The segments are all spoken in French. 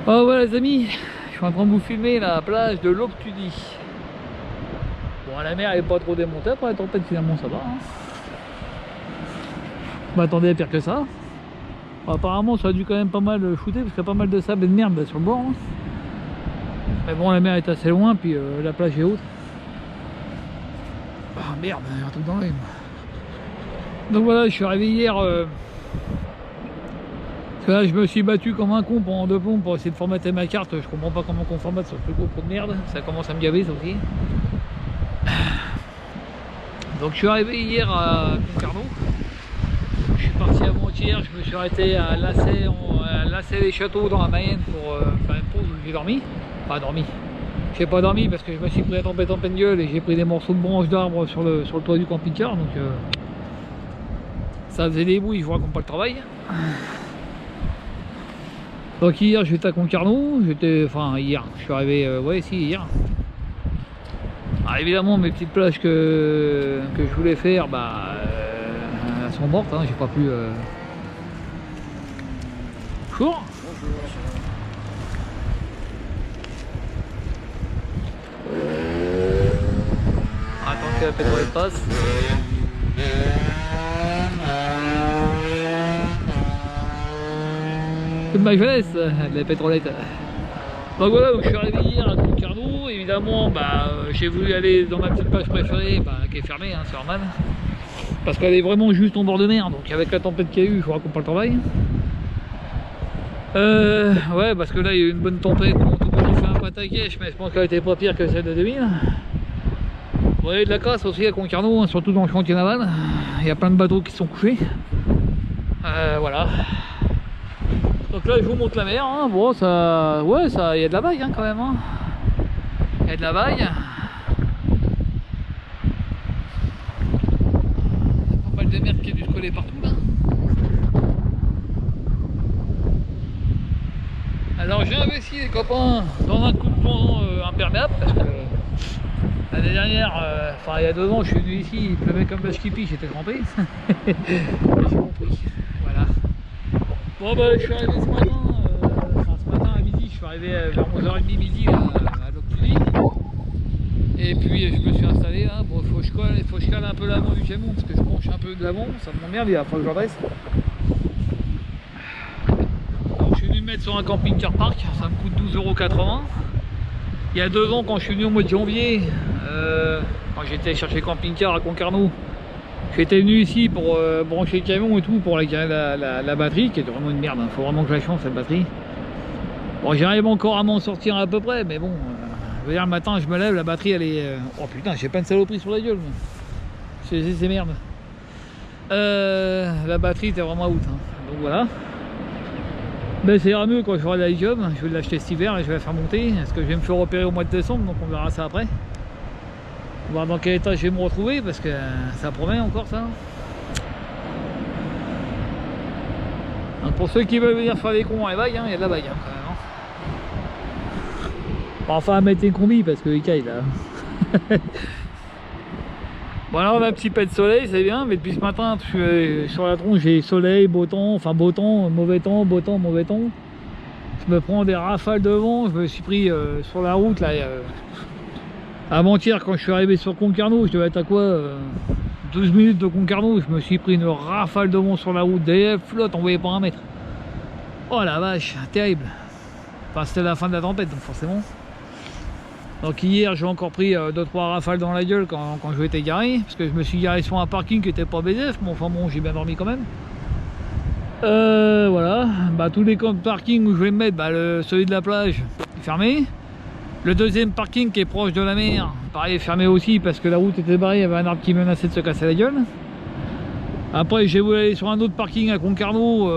Oh voilà les amis, je suis en train de vous filmer la plage de l'Octudie. Bon, la mer est pas trop démontée, après la tempête finalement ça va. Je m'attendais à pire que ça. Bon, apparemment ça a dû quand même pas mal shooter parce qu'il y a pas mal de sable et de merde sur le bord. Mais bon, la mer est assez loin, puis la plage est haute. Ah merde, il y a un truc dans l'œil. Donc voilà, je suis arrivé hier. Là, je me suis battu comme un con pendant 2 plombs pour essayer de formater ma carte. Je comprends pas comment on formate sur ce gros pot de merde. Ça commence à me gaver ça aussi. Donc je suis arrivé hier à Concarneau. Je suis parti avant-hier. Je me suis arrêté à Lasser les Châteaux dans la Mayenne pour faire une pause où j'ai dormi. Pas dormi. J'ai pas dormi parce que je me suis pris la tempête en pleine gueule et j'ai pris des morceaux de branches d'arbres sur le toit du camping-car. Donc ça faisait des bruits. Je vous raconte pas le travail. Donc hier j'étais à Concarneau, enfin hier, je suis arrivé, ouais si hier. Alors évidemment mes petites plages que je voulais faire, elles sont mortes, hein, j'ai pas pu... Bonjour. Attends que la pétrole passe. De ma jeunesse, les pétrolettes. Donc voilà, donc je suis arrivé hier à Concarneau. Évidemment, j'ai voulu aller dans ma petite plage préférée, qui est fermée, hein, c'est normal. Parce qu'elle est vraiment juste en bord de mer. Donc avec la tempête qu'il y a eu, je vous raconte pas le travail. Ouais, parce que là il y a eu une bonne tempête. Bon, tout le monde fait un pataquès, mais je pense qu'elle était pas pire que celle de 2000. Bon, il y a de la casse aussi à Concarneau, hein, surtout dans le chantier naval. Il y a plein de bateaux qui sont couchés. Voilà. Donc là je vous montre la mer, hein. Bon ça, ouais ça, il y a de la vague hein, quand même, hein. Il y a de la vague. Il y a pas mal de merde qui a dû se coller partout là. Alors j'ai investi les copains dans un coup de pont imperméable parce que l'année dernière, enfin il y a 2 ans je suis venu ici, il pleuvait comme vache qui pisse, j'étais trempé. J'ai compris, voilà. Bon je suis arrivé ce matin. Ce matin à midi, je suis arrivé vers 11h30 midi à l'Octudie. Et puis je me suis installé là. Bon, il faut que je cale un peu l'avant du camion parce que je penche un peu de l'avant, ça m'emmerde, il va falloir que je redresse. Donc je suis venu me mettre sur un camping-car park, ça me coûte 12,80 €. Il y a 2 ans, quand je suis venu au mois de janvier, quand j'étais chercher camping-car à Concarneau, j'étais venu ici pour brancher le camion et tout, pour la batterie, qui est vraiment une merde, il faut vraiment que je la change cette batterie. Bon, j'arrive encore à m'en sortir à peu près, mais bon, je veux dire, le matin je me lève, la batterie elle est... Oh putain, j'ai pas une saloperie sur la gueule, c'est merde. La batterie était vraiment out, hein. Donc voilà. Mais ça ira mieux quand je ferai la lithium, je vais l'acheter cet hiver et je vais la faire monter, parce que je vais me faire repérer au mois de décembre, donc on verra ça après. On va voir dans quel état je vais me retrouver, parce que ça promet encore ça. Donc pour ceux qui veulent venir faire des cons à la vague, il y a de la vague hein, quand même. Enfin à mettre des combis parce que les cailles là. Bon alors on a un petit peu de soleil, c'est bien, mais depuis ce matin sur la tronche j'ai soleil, beau temps, enfin beau temps, mauvais temps, beau temps, mauvais temps. Je me prends des rafales de vent, je me suis pris sur la route là. Avant-hier quand je suis arrivé sur Concarneau, je devais être à quoi 12 minutes de Concarneau, je me suis pris une rafale de vent sur la route, des flottes, on voyait pas un mètre. Oh la vache, terrible. Enfin c'était la fin de la tempête donc forcément. Donc hier j'ai encore pris 2-3 rafales dans la gueule quand je m'étais garé, parce que je me suis garé sur un parking qui était pas BDF, mais enfin bon j'ai bien dormi quand même. Voilà, tous les camps de parking où je vais me mettre, celui de la plage est fermé. Le deuxième parking qui est proche de la mer, pareil est fermé aussi parce que la route était barrée, il y avait un arbre qui menaçait de se casser la gueule. Après j'ai voulu aller sur un autre parking à Concarneau,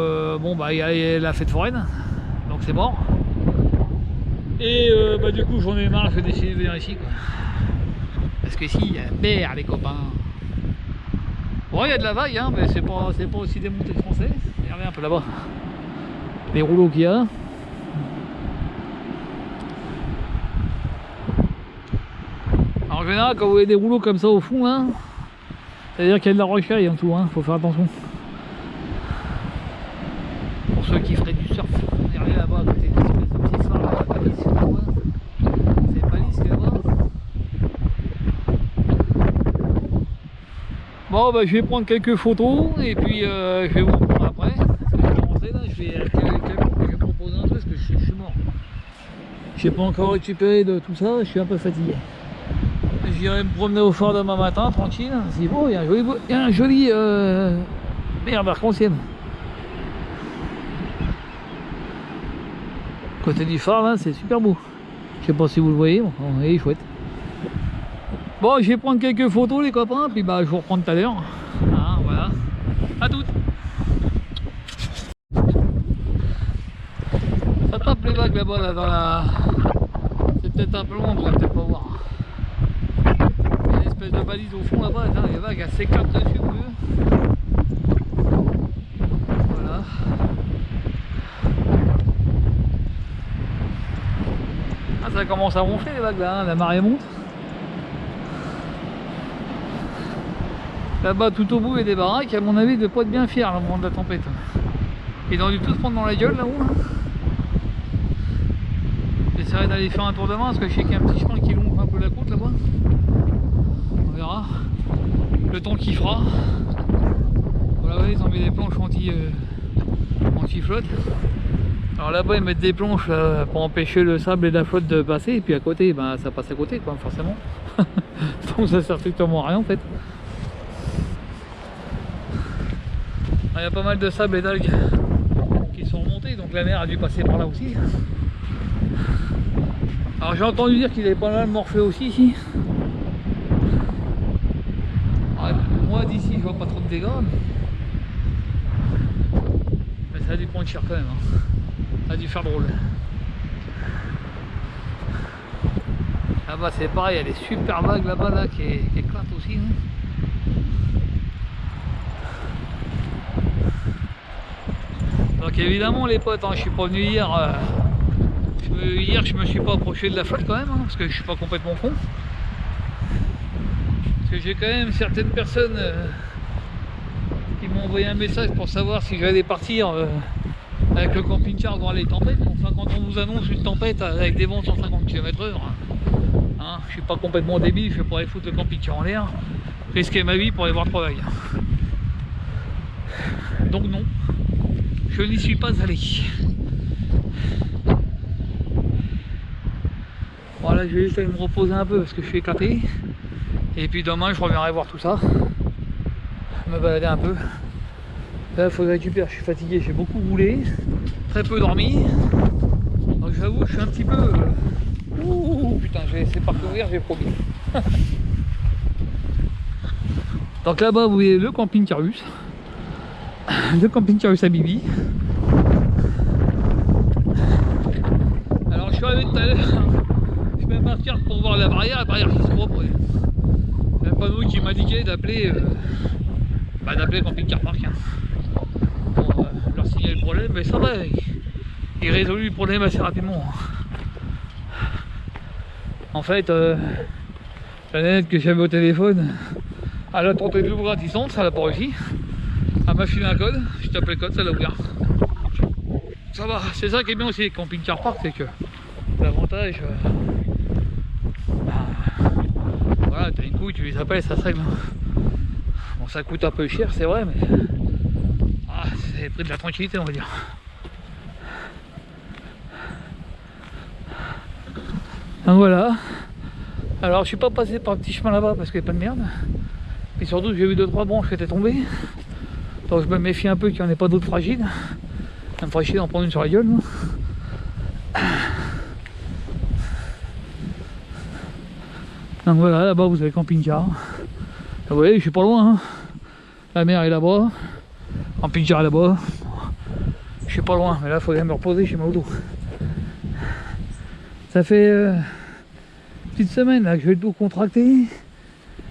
il y a la fête foraine, donc c'est mort. Et du coup j'en ai marre, je vais décider de venir ici quoi. Parce que ici il y a la mer les copains. Bon il y a de la vague hein, mais c'est pas aussi démonté que français. Regardez un peu là-bas. Les rouleaux qu'il y a. En général quand vous voyez des rouleaux comme ça au fond là, ça veut dire qu'il y a de la rocaille en dessous, hein, faut faire attention. Pour ceux qui feraient du surf. regardez là-bas à côté de l'espèce de petit phare là, la balise, c'est pas lisse là-bas. Bon bah je vais prendre quelques photos et puis je vais vous reprendre après. Parce que je vais rentrer là, je vais me reposer un peu parce que je suis mort. J'ai pas encore récupéré de tout ça, je suis un peu fatigué. J'irai me promener au phare demain matin, tranquille. C'est beau, il y a un joli merde arc-en-ciel. Côté du phare là, c'est super beau. Je sais pas si vous le voyez, bon, il est chouette. Bon, je vais prendre quelques photos les copains, puis bah je vous reprends tout à l'heure. Hein, voilà. À toutes. Ça tape les vagues là-bas, là, dans la... C'est peut-être un peu loin, on va peut-être pas voir. Il y a une espèce de balise au fond là-bas, les vagues elles s'éclatent dessus au lieu. Voilà. Ah, ça commence à ronfler les vagues là, hein, la marée monte. Là-bas tout au bout il y a des baraques, à mon avis de pas être bien fiers au moment de la tempête. Ils ont dû tous prendre dans la gueule là-haut. J'essaierai d'aller faire un tour demain parce que je sais qu'il y a un petit chemin qui longe un peu la côte là-bas. On verra. Le temps qu'il fera. Voilà, ouais, ils ont mis des planches anti-flotte. Alors là-bas ils mettent des planches pour empêcher le sable et la flotte de passer. Et puis à côté, ben, ça passe à côté quoi, forcément. Donc ça sert strictement à rien en fait. Il y a pas mal de sable et d'algues qui sont remontés, donc la mer a dû passer par là aussi. Alors j'ai entendu dire qu'il avait pas mal morflé aussi ici. Alors, moi d'ici je vois pas trop de dégâts, mais ça a dû prendre cher quand même. Hein. Ça a dû faire drôle. Là-bas c'est pareil, il y a des super vagues là-bas là, qui éclatent aussi. Hein. Donc évidemment les potes, hein, je suis pas venu hier. Hier je me suis pas approché de la flotte quand même, hein, parce que je suis pas complètement con. Parce que j'ai quand même certaines personnes qui m'ont envoyé un message pour savoir si j'allais partir avec le camping-car voir les tempêtes. Enfin quand on vous annonce une tempête avec des vents 150 km/h, hein, je suis pas complètement débile, je vais pas aller foutre le camping-car en l'air, risquer ma vie pour aller voir le travail. Donc non. Je n'y suis pas allé. Voilà, je vais essayer de me reposer un peu parce que je suis éclaté. Et puis demain, je reviendrai voir tout ça. Me balader un peu. Là, il faut que je récupère. Je suis fatigué, j'ai beaucoup roulé. Très peu dormi. Donc j'avoue, je suis un petit peu... Ouh, putain, je vais essayer de parcourir, j'ai promis. Donc là-bas, vous voyez le camping Carus. Le camping Carus à Bibi. Alors je suis arrivé tout à l'heure, je vais partir pour voir la barrière qui s'ouvre. Il y a un panneau qui m'indiquait d'appeler d'appeler Camping Car Park hein, pour leur signaler le problème, mais ça va, il résout le problème assez rapidement. En fait, la nette que j'avais au téléphone, elle a tenté de l'ouvrir à distance, ça l'a pas réussi. Elle m'a filé un code, je tape le code, ça l'a ouvert. Ça va, c'est ça qui est bien aussi avec Camping Car Park, c'est que l'avantage, voilà, t'as une couille, tu les appelles, ça se règle. Bon, ça coûte un peu cher, c'est vrai, mais c'est le prix de la tranquillité, on va dire. Donc voilà. Alors, je suis pas passé par le petit chemin là-bas parce qu'il n'y a pas de merde. Et surtout, j'ai vu 2-3 branches qui étaient tombées. Donc, je me méfie un peu qu'il n'y en ait pas d'autres fragiles. Ça me ferait chier d'en prendre une sur la gueule. Moi. Donc voilà, là-bas vous avez camping-car. Vous voyez, je suis pas loin. Hein. La mer est là-bas. Camping-car est là-bas. Je suis pas loin, mais là il faudrait me reposer chez Maudo. Ça fait une petite semaine là, que je vais le dos contracté.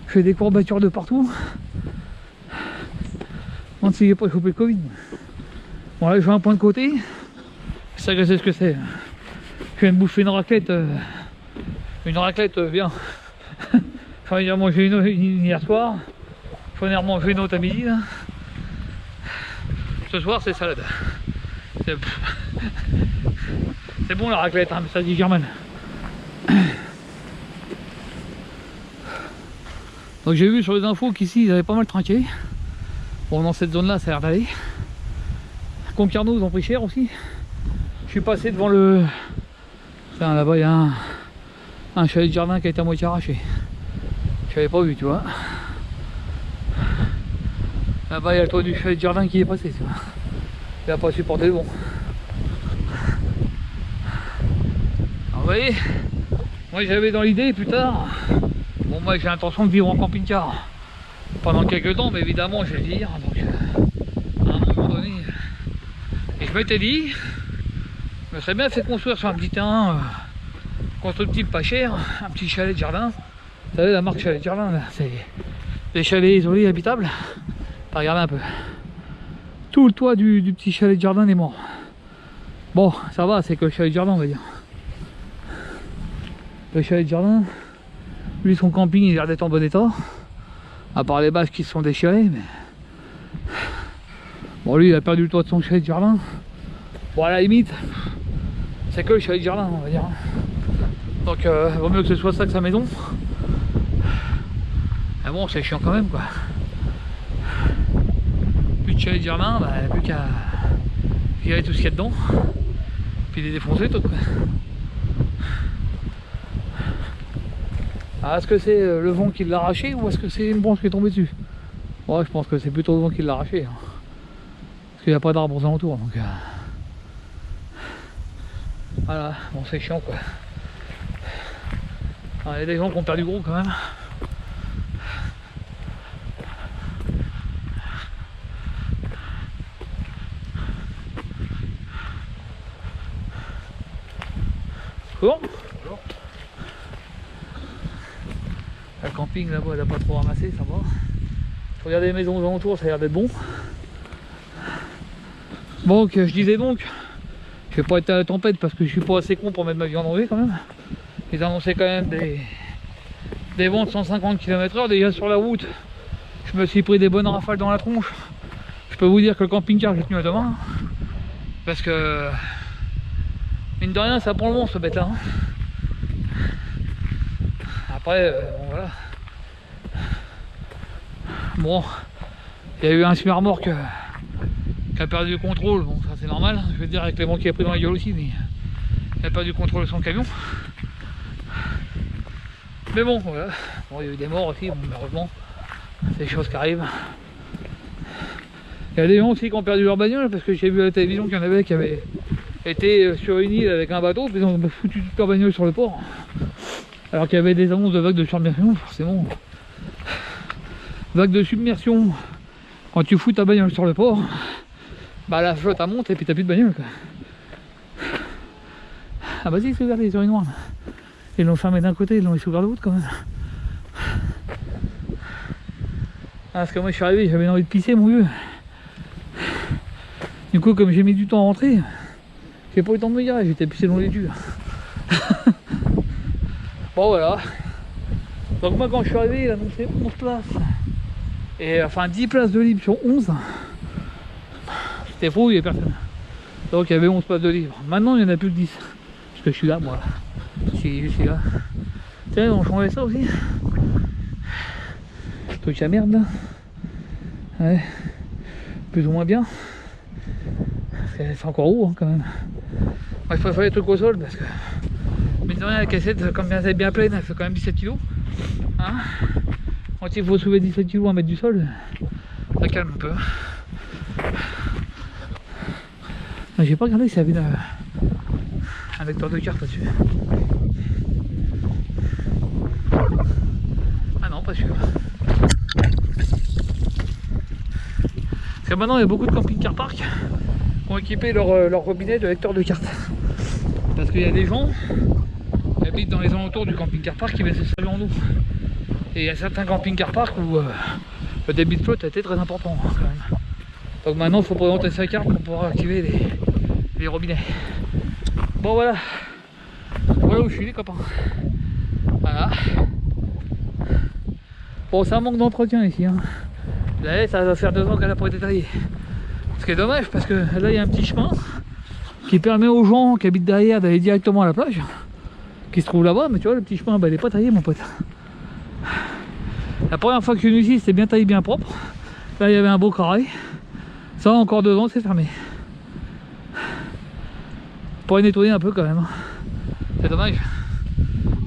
Je fais des courbatures de partout. Je me demande si j'ai pas chopé le Covid. Bon là je vais un point de côté. Ça c'est ce que c'est. Je viens de bouffer une raclette bien. Enfin, j'ai mangé une hier soir. Je vais en remanger une autre à midi. Là. Ce soir c'est salade. C'est bon la raclette, hein, mais ça dit Germaine. Donc j'ai vu sur les infos qu'ici ils avaient pas mal trinqué. Bon, dans cette zone là ça a l'air d'aller. Concarneau ils ont pris cher aussi. Je suis passé devant le... Tiens, là-bas il y a un chalet de jardin qui a été à moitié arraché. Je n'avais pas vu, tu vois. Là-bas il y a le toit du chalet de jardin qui est passé, tu vois. Il n'a pas supporté le vent. Alors, vous voyez, moi j'avais dans l'idée plus tard, bon moi j'ai l'intention de vivre en camping-car pendant quelques temps, mais évidemment je vais le dire, donc à un moment donné, et je m'étais dit, je me serais bien fait construire sur un petit terrain constructible pas cher, un petit chalet de jardin. Vous savez la marque chalet de jardin là, c'est des chalets isolés habitables. Regardez un peu, tout le toit du petit chalet de jardin est mort. Bon ça va, c'est que le chalet de jardin on va dire. Le chalet de jardin, lui son camping il a l'air d'être en bon état, à part les bâches qui se sont déchirées, mais bon lui il a perdu le toit de son chalet de jardin. Bon à la limite c'est que le chalet de jardin on va dire, donc vaut mieux que ce soit ça que sa maison. Mais bon c'est chiant quand même quoi, plus de chalet de jardin, bah, plus qu'à virer tout ce qu'il y a dedans puis les défoncer tout quoi. Ah, est-ce que c'est le vent qui l'a arraché ou est-ce que c'est une branche qui est tombée dessus? Ouais, je pense que c'est plutôt le vent qui l'a arraché, hein. Parce qu'il n'y a pas d'arbres aux alentours, donc voilà, bon c'est chiant quoi. Il y a des gens qui ont perdu gros quand même. Bon. Le camping là-bas elle n'a pas trop ramassé, ça va. Regardez les maisons aux alentours, ça a l'air d'être bon. Donc je disais donc, je vais pas être à la tempête parce que je suis pas assez con pour mettre ma vie en danger quand même. Ils annonçaient quand même des vents de 150 km/h déjà sur la route. Je me suis pris des bonnes rafales dans la tronche. Je peux vous dire que le camping-car j'ai tenu à demain. Parce que mine de rien ça prend le vent ce bête là. Après bon voilà. Bon, il y a eu un semi-remorque qui a perdu le contrôle, bon ça c'est normal, je veux dire avec les vents qu'il a pris dans la gueule aussi, mais il a perdu le contrôle de son camion. Mais bon voilà, bon, il y a eu des morts aussi, bon, malheureusement, c'est des choses qui arrivent. Il y a des gens aussi qui ont perdu leur bagnole, parce que j'ai vu à la télévision qu'il y en avait qui avaient été sur une île avec un bateau, puis ils ont foutu toute leur bagnole sur le port. Alors qu'il y avait des annonces de vagues de submersion, forcément. Vague de submersion, quand tu fous ta bagnole sur le port, bah la flotte elle monte et puis t'as plus de bagnole quoi. Ah bah si, c'est ouvert les urinoirs. Ils l'ont fermé d'un côté, ils l'ont laissé ouvert de l'autre quand même. Ah, parce que moi je suis arrivé, j'avais envie de pisser mon vieux. Du coup comme j'ai mis du temps à rentrer, j'ai pas eu le temps de me garer, j'étais pissé dans les durs. Bon voilà. Donc moi quand je suis arrivé, il a annoncé 11 places. Et enfin 10 places de libre sur 11. C'était faux, il n'y avait personne. Donc il y avait 11 places de libre. Maintenant il n'y en a plus que 10. Parce que je suis là moi. Je suis là. Tiens, on changeait ça aussi. Truc à merde là. Ouais. Plus ou moins bien. C'est encore haut hein, quand même. Moi je préfère les trucs au sol parce que mine de rien la cassette comme elle est bien pleine, elle fait quand même 17 kg. Hein, quand il faut soulever 17 kg à mettre du sol, ça calme un peu. J'ai pas regardé s'il y avait un lecteur de carte là-dessus. Ah non, pas sûr. Parce que maintenant il y a beaucoup de camping-car park qui ont équipé leur robinet de lecteur de carte. Parce qu'il y a des gens qui habitent dans les alentours du camping-car park qui mettent ses saluts en eau. Et il y a certains camping-car park où le débit de flotte a été très important hein, quand même. Donc maintenant il faut présenter sa carte pour pouvoir activer les robinets. Bon voilà. Voilà où je suis les copains. Voilà. Bon ça manque d'entretien ici. Hein. Là ça va faire 2 ans qu'elle n'a pas été taillée. Ce qui est dommage parce que là il y a un petit chemin. qui permet aux gens qui habitent derrière d'aller directement à la plage, qui se trouve là-bas. Mais tu vois, le petit chemin, bah, il est pas taillé, mon pote. La première fois que je suis venu ici, c'était bien taillé, bien propre. Là, il y avait un beau carré. Ça, encore 2 ans, c'est fermé. Pour nettoyer un peu quand même. C'est dommage.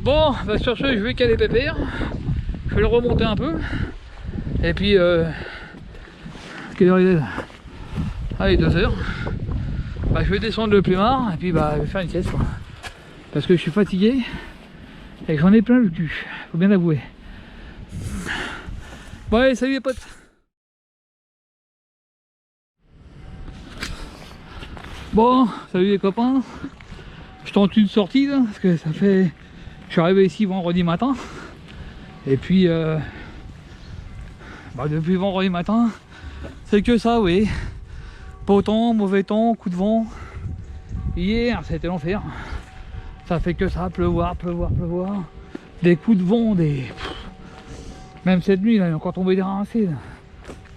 Bon, bah sur ce, je vais caler pépère. Je vais le remonter un peu. Et puis, quelle heure il est là? Ah, il est 2h. Bah, je vais descendre le plumard et puis bah, je vais faire une sieste. Parce que je suis fatigué et que j'en ai plein le cul. Faut bien l'avouer. Bon, allez, salut les potes. Bon, salut les copains. Je tente une sortie là, parce que ça fait... Je suis arrivé ici vendredi matin. Et puis, bah, depuis vendredi matin, c'est que ça, oui. Beau temps, mauvais temps, coup de vent. Hier, ça a été l'enfer. Ça fait que ça, pleuvoir, pleuvoir, pleuvoir. Des coups de vent, des... Même cette nuit, là, il est encore tombé des rincées.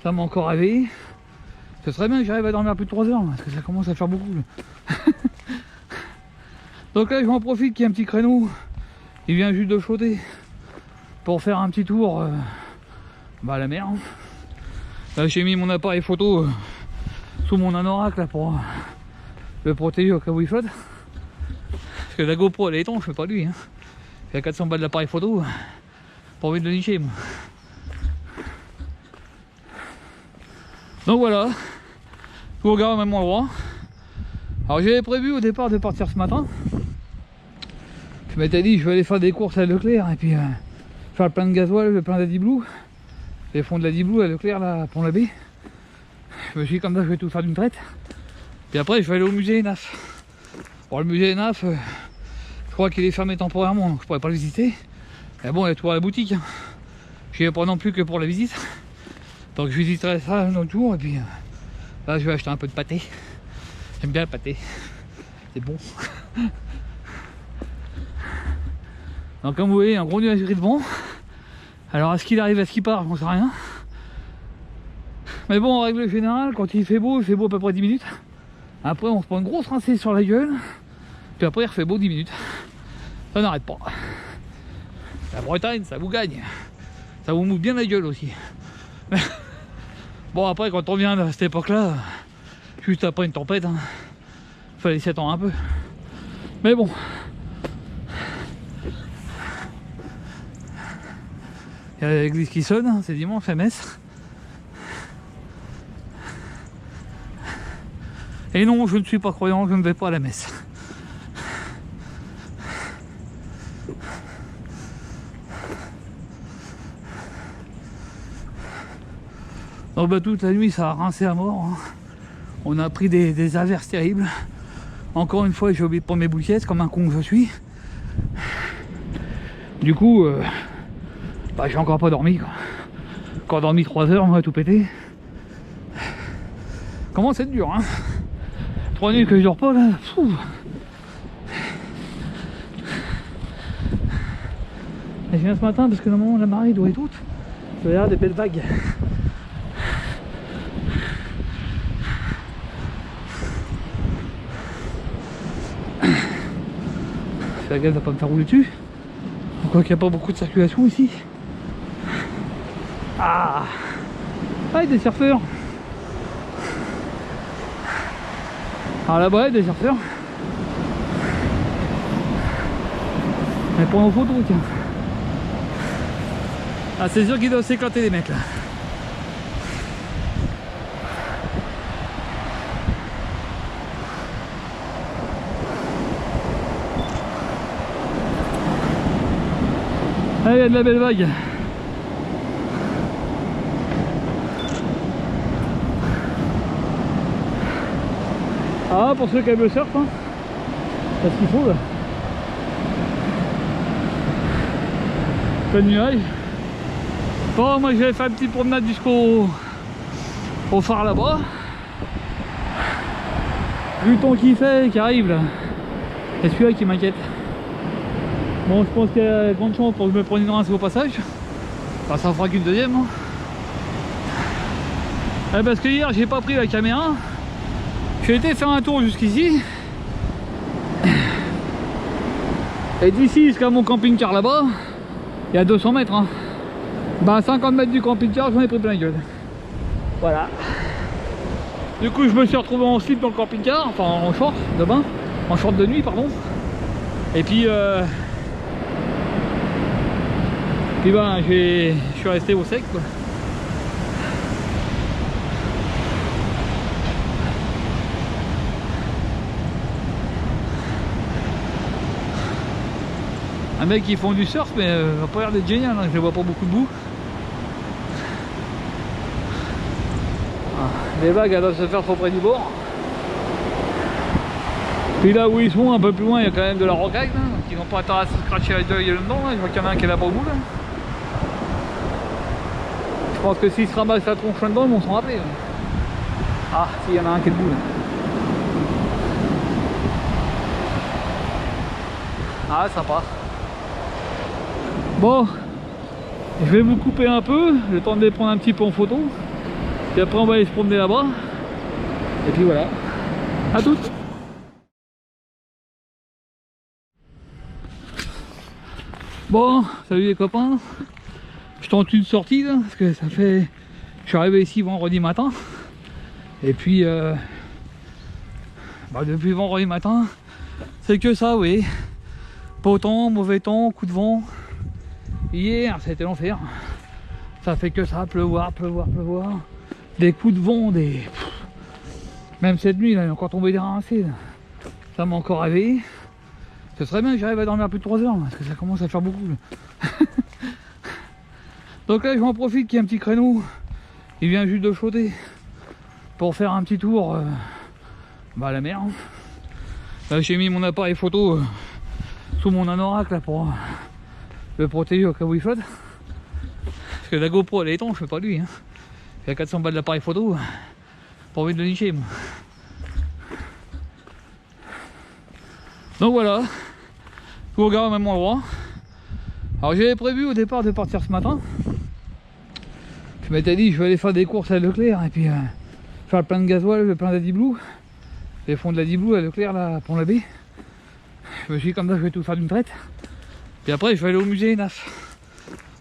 Ça m'a encore réveillé. Ce serait bien que j'arrive à dormir plus de 3 heures, parce que ça commence à faire beaucoup. Donc là, je m'en profite qu'il y ait un petit créneau. Il vient juste de flotter pour faire un petit tour bah, à la mer. Là, j'ai mis mon appareil photo sous mon anorak là, pour le protéger au cas où il flotte. Parce que la GoPro elle est étanche, je fais pas lui. Hein. J'ai 400 balles de l'appareil photo. Pas envie de le nicher, moi. Donc voilà. Je vous regarde au même endroit. Alors j'avais prévu au départ de partir ce matin. Je m'étais dit je vais aller faire des courses à Leclerc et puis faire le plein de gasoil, le plein d'Adiblou. Les fonds de l'Adiblou à Leclerc là, à Pont-l'Abbé. Je me suis dit comme ça je vais tout faire d'une traite. Puis après je vais aller au musée ENAF. Bon, le musée ENAF, je crois qu'il est fermé temporairement, donc je pourrais pas le visiter. Mais bon, il y a toujours la boutique. Hein. Je n'y vais pas non plus que pour la visite. Donc je visiterai ça un autre jour et puis là je vais acheter un peu de pâté. J'aime bien le pâté. C'est bon. Donc comme vous voyez, un gros nuage gris de vent. Alors à ce qu'il arrive, à ce qu'il part, j'en sais rien. Mais bon, en règle générale, quand il fait beau à peu près 10 minutes. Après on se prend une grosse rincée sur la gueule. Puis après il refait beau 10 minutes. Ça n'arrête pas. La Bretagne, ça vous gagne. Ça vous mouille bien la gueule aussi. Bon après quand on vient à cette époque là, juste après une tempête, hein, fallait s'y attendre un peu. Mais bon. Il y a l'église qui sonne, hein, c'est dimanche à messe. Et non, je ne suis pas croyant, je ne vais pas à la messe. Donc bah, toute la nuit ça a rincé à mort. Hein. On a pris des averses terribles. Encore une fois j'ai oublié de prendre mes bouquettes comme un con que je suis. Du coup bah, j'ai encore pas dormi quoi. Encore dormi 3 heures, moi tout pété. Comment c'est dur hein. 3 nuits que je dors pas là. Pfff. Et je viens ce matin parce que normalement la marée doit être haute. Il y a des belles vagues. Fais gaffe de pas me faire rouler dessus. Quoi qu'il n'y a pas beaucoup de circulation ici. Ah, il y a des surfeurs. Alors là-bas, il y a des surfeurs. Mais pour nos photos, tiens. Ah, c'est sûr qu'ils doivent s'éclater les mecs là. Ah, il y a de la belle vague. Ah, pour ceux qui aiment le surf, hein. C'est ce qu'il faut là. Pas de nuages. Bon, moi je vais faire une petite promenade jusqu'au phare là-bas. Vu le temps qu'il fait, qui arrive là. C'est celui-là qui m'inquiète. Bon, je pense qu'il y a grande chance pour que je me prenne une rince au passage. Enfin, ça fera qu'une deuxième. Hein. Parce que hier, j'ai pas pris la caméra. J'ai été faire un tour jusqu'ici. Et d'ici jusqu'à mon camping-car là-bas, il y a 200 mètres. Hein. Bah 50 mètres du camping-car, j'en ai pris plein la gueule. Voilà. Du coup, je me suis retrouvé en slip dans le camping-car, enfin en short de bain, en short de nuit, pardon. Et puis, ben, je suis resté au sec, quoi. Un mec qui font du surf, mais ça a pas l'air d'être génial, hein, je les vois pas beaucoup debout. Les vagues elles doivent se faire trop près du bord. Puis là où ils sont, un peu plus loin, il y a quand même de la rocaille, là, donc ils n'ont pas intérêt à se scratcher la gueule dedans, là. Je vois qu'il y en a un qui est là-bas au bout. Là. Je pense que s'ils se ramassent la tronche dedans, ils vont s'en rappeler. Là. Ah, si, il y en a un qui est debout. Là. Ah, sympa. Bon, je vais vous couper un peu, le temps de les prendre un petit peu en photo. Puis après on va aller se promener là-bas. Et puis voilà. À toutes. Bon, salut les copains. Je tente une sortie là, parce que ça fait... Je suis arrivé ici vendredi matin. Et puis depuis vendredi matin, c'est que ça, oui. Beau temps, mauvais temps, coup de vent. Hier, c'était l'enfer. Ça fait que ça, pleuvoir, pleuvoir, pleuvoir. Des coups de vent, des... Même cette nuit, là, il est encore tombé des rincées. Là. Ça m'a encore réveillé. Ce serait bien que j'arrive à dormir plus de 3 heures, là, parce que ça commence à faire beaucoup. Là. Donc là, je m'en profite qu'il y a un petit créneau. Il vient juste de chauder. Pour faire un petit tour à la mer. Là, j'ai mis mon appareil photo sous mon anorak là, pour le protéger au cas où il flotte. Parce que la GoPro elle est étanche, je fais pas lui. Hein. Il y a 400 balles d'appareil photo. Pas envie de le nicher, moi. Donc voilà. Je vous regarde au même endroit. Alors j'avais prévu au départ de partir ce matin. Je m'étais dit je vais aller faire des courses à Leclerc et puis faire le plein de gasoil, le plein d'Adiblou. Les fonds de l'Adiblou à Leclerc là, pour la baie. Je me suis dit comme ça je vais tout faire d'une traite. Puis après je vais aller au musée ENAF.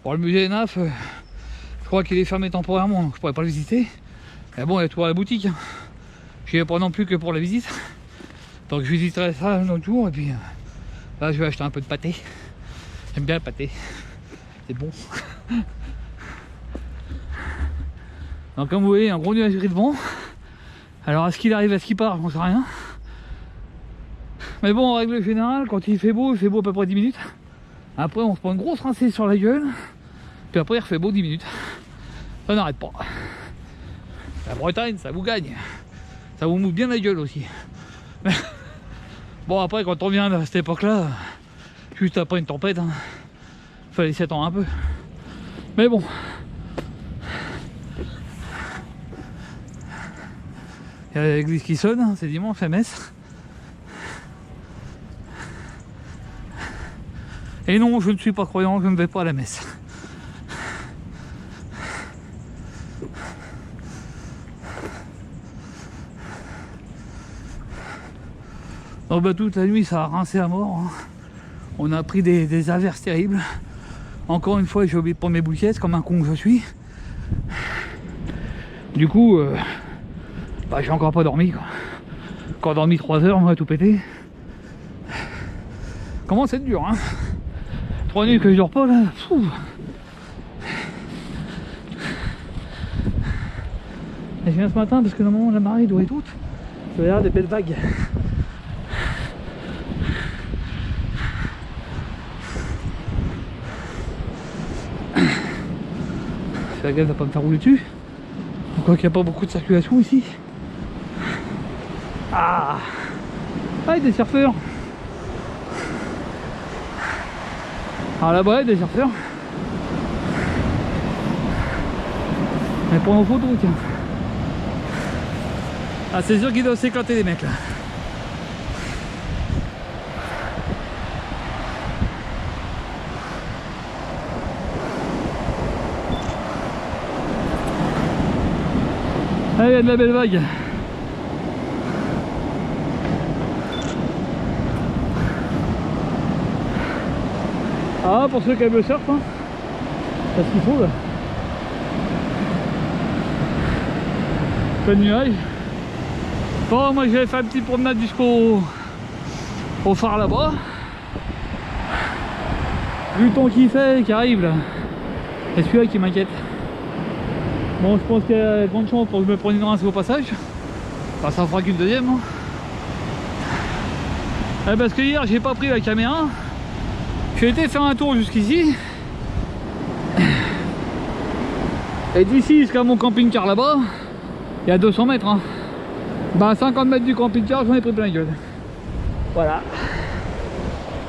Bon le musée ENAF, je crois qu'il est fermé temporairement, donc je pourrais pas le visiter. Mais bon il y a toujours la boutique. Hein. Je n'y vais pas non plus que pour la visite. Donc je visiterai ça un autre jour et puis là je vais acheter un peu de pâté. J'aime bien le pâté. C'est bon. Donc comme vous voyez un gros nuage gris de vent. Alors est-ce qu'il arrive, est-ce qu'il part, j'en sais rien. Mais bon en règle générale quand il fait beau à peu près 10 minutes. Après on se prend une grosse rincée sur la gueule. Puis après il refait beau 10 minutes. Ça n'arrête pas. La Bretagne ça vous gagne. Ça vous mouille bien la gueule aussi. Bon après quand on vient à cette époque là, juste après une tempête, hein, fallait s'y attendre un peu. Mais bon. Il y a l'église qui sonne, hein, c'est dimanche à messe. Et non, je ne suis pas croyant, je ne vais pas à la messe. Donc bah, toute la nuit ça a rincé à mort. Hein. On a pris des averses terribles. Encore une fois j'ai oublié de prendre mes bouquettes comme un con que je suis. Du coup j'ai encore pas dormi quoi. Encore dormi 3 heures, on va tout péter. Comment c'est dur hein. 3 nuits que je dors pas là. Pfff. Et je viens ce matin parce que normalement la marée doit être haute. Il va y avoir des belles vagues. La gaz va pas me faire rouler dessus. Quoi qu'il n'y a pas beaucoup de circulation ici. Ah, il y a des surfeurs. Alors là-bas il y a des surfeurs. Mais pour nos photos tiens. Ah c'est sûr qu'ils doivent s'éclater les mecs là. Ah, il y a de la belle vague. Ah, pour ceux qui aiment le surf, hein. C'est ce qu'il faut là. Pas de nuages. Bon, moi je vais faire une petite promenade jusqu'au phare là-bas. Vu le temps qu'il fait, qui arrive là. C'est celui-là qui m'inquiète. Bon, je pense qu'il y a grande chance pour que je me prenne une rince au passage. Enfin, ça fera qu'une deuxième. Hein. Parce que hier, j'ai pas pris la caméra. J'ai été faire un tour jusqu'ici. Et d'ici jusqu'à mon camping-car là-bas, il y a 200 mètres. Hein. Bah, 50 mètres du camping-car, j'en ai pris plein la gueule. Voilà.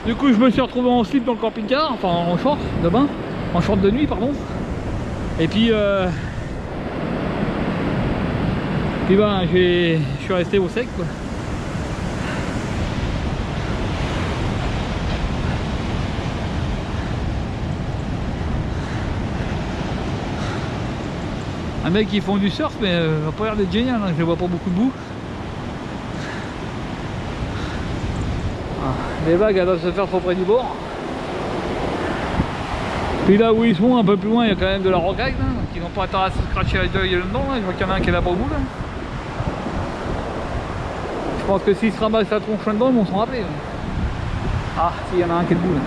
Du coup, je me suis retrouvé en slip dans le camping-car, enfin en short de bain, en short de nuit, pardon. Et puis, ben, je suis resté au sec, quoi. Un mec qui font du surf, mais ça a pas l'air d'être génial, hein. Je les vois pas beaucoup debout. Les vagues elles doivent se faire trop près du bord. Puis là où ils sont un peu plus loin, il y a quand même de la rocaille, donc ils n'ont pas intérêt à se scratcher la gueule dedans. Je vois qu'il y en a un qui est là-bas au bout là. Je pense que s'ils se ramassent la tronche dedans, ils vont s'en rappeler. Ah, si, il y en a un qui est debout là.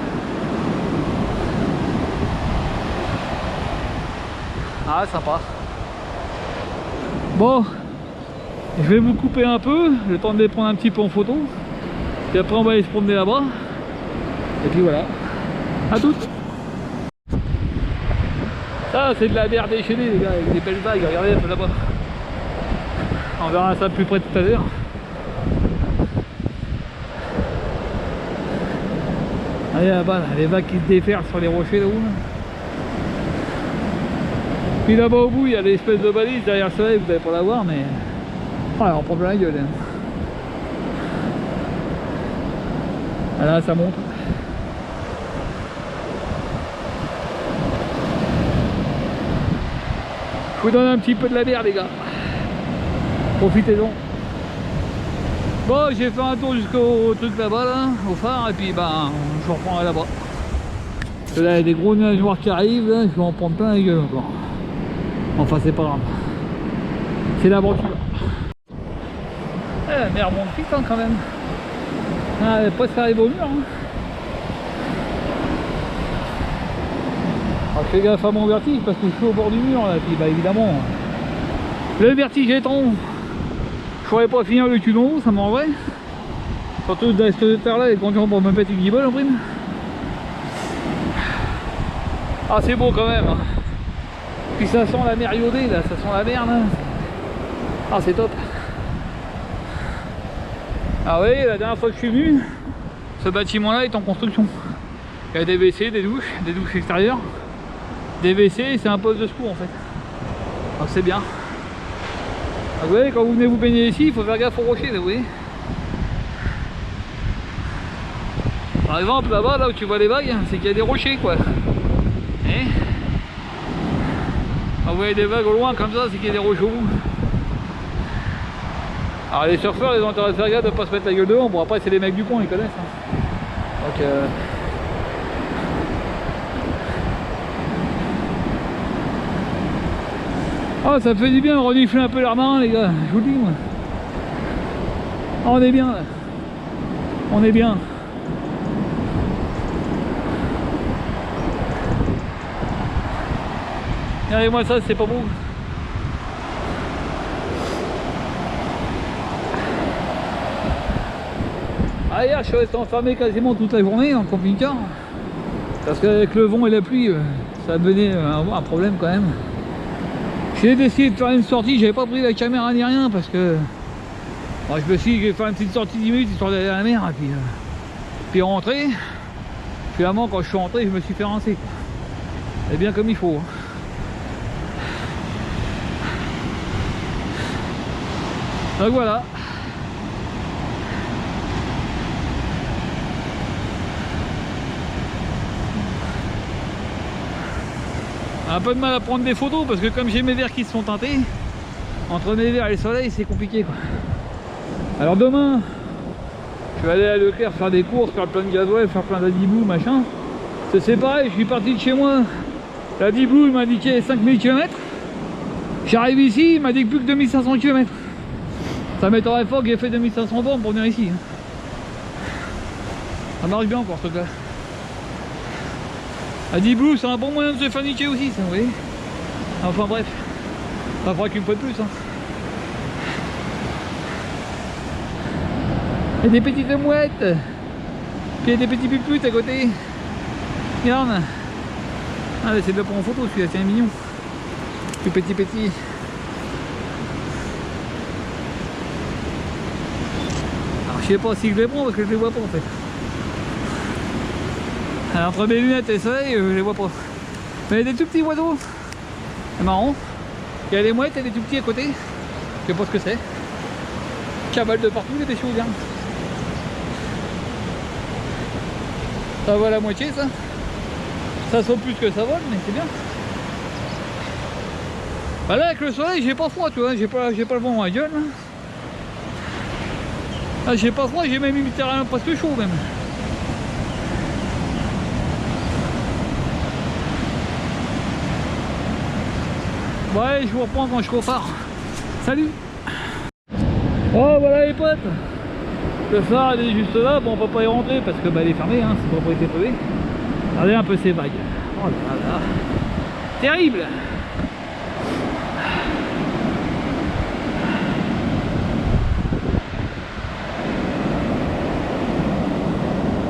Ah, sympa. Bon, je vais vous couper un peu, le temps de les prendre un petit peu en photo. Et après on va aller se promener là-bas. Et puis voilà. A toutes. Ça c'est de la mer déchaînée les gars, avec des belles vagues, regardez un peu là-bas. On verra ça plus près tout à l'heure. Allez là-bas, là, les vagues qui se déferlent sur les rochers là-haut. Là. Puis là-bas au bout il y a l'espèce de balise derrière le soleil, vous n'allez pas la voir mais... Ah, on prend plein la gueule. Hein. Voilà, ça monte. Je vous donne un petit peu de la bière les gars. Profitez-en. Bon, j'ai fait un tour jusqu'au truc là-bas, là, au phare, et puis ben, je reprendrai là-bas. Là, il y a des gros nuages noirs qui arrivent, là, je vais en prendre plein la gueule encore. Enfin, c'est pas grave. C'est l'aventure. Eh, la mer monte vite hein, quand même. Ah, elle va presque arriver au mur. Hein. Alors, je fais gaffe à mon vertige parce que je suis au bord du mur là, puis bah évidemment. Le vertige étant, je pourrais pas finir le cul d'en haut, ça m'envoie. Surtout dans cette terre là, et quand pour me mettre une guibole en prime. Ah c'est beau quand même. Hein. Puis ça sent la mer iodée là, ça sent la mer là. Ah c'est top. Ah oui, la dernière fois que je suis venu, ce bâtiment là est en construction. Il y a des WC, des douches extérieures. Des WC, c'est un poste de secours en fait. Donc c'est bien. Donc, vous voyez, quand vous venez vous baigner ici, il faut faire gaffe aux rochers, vous voyez. Par exemple là-bas, là où tu vois les vagues, c'est qu'il y a des rochers quoi. Et quand vous voyez des vagues au loin comme ça, c'est qu'il y a des rochers au bout. Alors les surfeurs, ils ont intérêt à faire gaffe de ne pas se mettre la gueule devant. Bon après c'est les mecs du pont, ils connaissent. Hein. Donc oh ça fait du bien de renifler un peu l'air marin les gars, je vous le dis moi. Oh, on est bien là. On est bien. Regardez-moi ça, c'est pas beau. Ah, hier je suis resté enfermé quasiment toute la journée en camping-car parce qu'avec le vent et la pluie ça devenait un problème quand même. J'ai décidé de faire une sortie, j'avais pas pris la caméra ni rien parce que bon, je me suis dit que je vais faire une petite sortie 10 minutes histoire d'aller à la mer et puis rentrer. Finalement quand je suis rentré je me suis fait rincer. Et bien comme il faut. Donc voilà. Un peu de mal à prendre des photos parce que comme j'ai mes verres qui se sont teintés, entre mes verres et le soleil c'est compliqué quoi. Alors demain je vais aller à Leclerc faire des courses, faire plein de gasoil, faire plein d'adibou machin. C'est pareil, je suis parti de chez moi. La Dibou il m'a indiqué 5000 km. J'arrive ici, il m'a dit plus que 2500 km. Ça m'étonnerait fort que j'ai fait 2500 bornes pour venir ici. Ça marche bien encore ce truc là. La Dibou c'est un bon moyen de se faire niquer aussi, ça, vous voyez. Enfin bref, ça fera qu'une fois de plus. Hein. Il y a des petites mouettes. Puis il y a des petits puputes à côté. Regarde. Ah, c'est de le prendre en photo celui-là, c'est un mignon. Tout petit. Alors je sais pas si je les prends parce que je les vois pas en fait. Alors, entre mes lunettes et le soleil, je les vois pas. Mais il y a des tout petits oiseaux. C'est marrant. Il y a des mouettes et des tout petits à côté. Je sais pas ce que c'est. Cabale de partout, des choses bien. Ça va la moitié ça. Ça saute plus que ça vole, mais c'est bien. Bah là avec le soleil j'ai pas froid, tu vois, j'ai pas le vent dans la gueule. Là j'ai pas froid, j'ai même littéralement presque chaud même. Ouais, je vous reprends quand je repars. Salut. Oh voilà les potes. Le phare il est juste là, bon on peut pas y rentrer parce que bah il est fermé, hein, c'est propriété privée. Regardez un peu ces vagues. Oh là là. Terrible.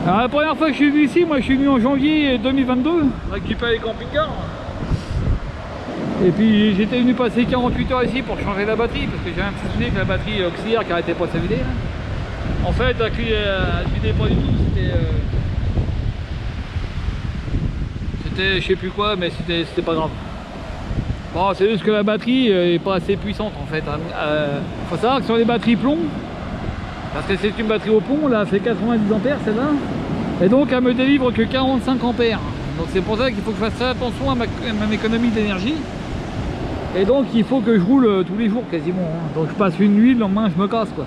Alors la première fois que je suis venu ici, moi je suis venu en janvier 2022, récupérer les camping-cars. Et puis j'étais venu passer 48 heures ici pour changer la batterie, parce que j'ai un petit souci avec la batterie auxiliaire qui arrêtait pas de se vider. En fait, la clé elle vidait pas du tout, c'était je sais plus quoi, mais c'était pas grave. Bon, c'est juste que la batterie est pas assez puissante en fait. Faut savoir que sur les batteries plomb, parce que c'est une batterie au plomb, là, elle fait 90 ampères celle-là, et donc elle me délivre que 45 ampères. Donc c'est pour ça qu'il faut que je fasse très attention à ma économie d'énergie. Et donc il faut que je roule tous les jours quasiment. Hein. Donc je passe une nuit, le lendemain je me casse quoi.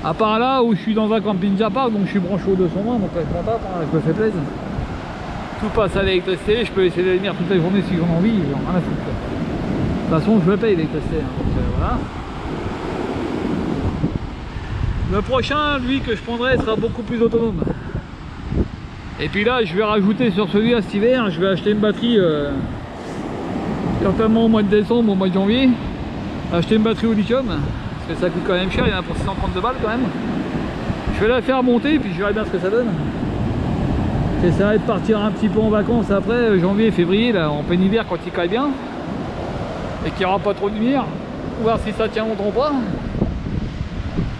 À part là où je suis dans un camping park, donc je suis branché au 220, donc là je m'en tape, hein, je me fais plaisir. Tout passe à l'électricité, je peux essayer de venir toute la journée si j'en ai envie, j'en ai rien à foutre. Quoi. De toute façon je le paye l'électricité, hein, donc voilà. Le prochain, lui que je prendrai, sera beaucoup plus autonome. Et puis là je vais rajouter sur celui-là cet hiver, je vais acheter une batterie certainement au mois de décembre, au mois de janvier. Acheter une batterie au lithium, parce que ça coûte quand même cher, il y en a pour 632 balles quand même. Je vais la faire monter puis je verrai bien ce que ça donne. J'essaierai de partir un petit peu en vacances après, janvier, février, là, en plein hiver quand il caille bien. Et qu'il n'y aura pas trop de lumière. Pour voir si ça tient longtemps ou pas.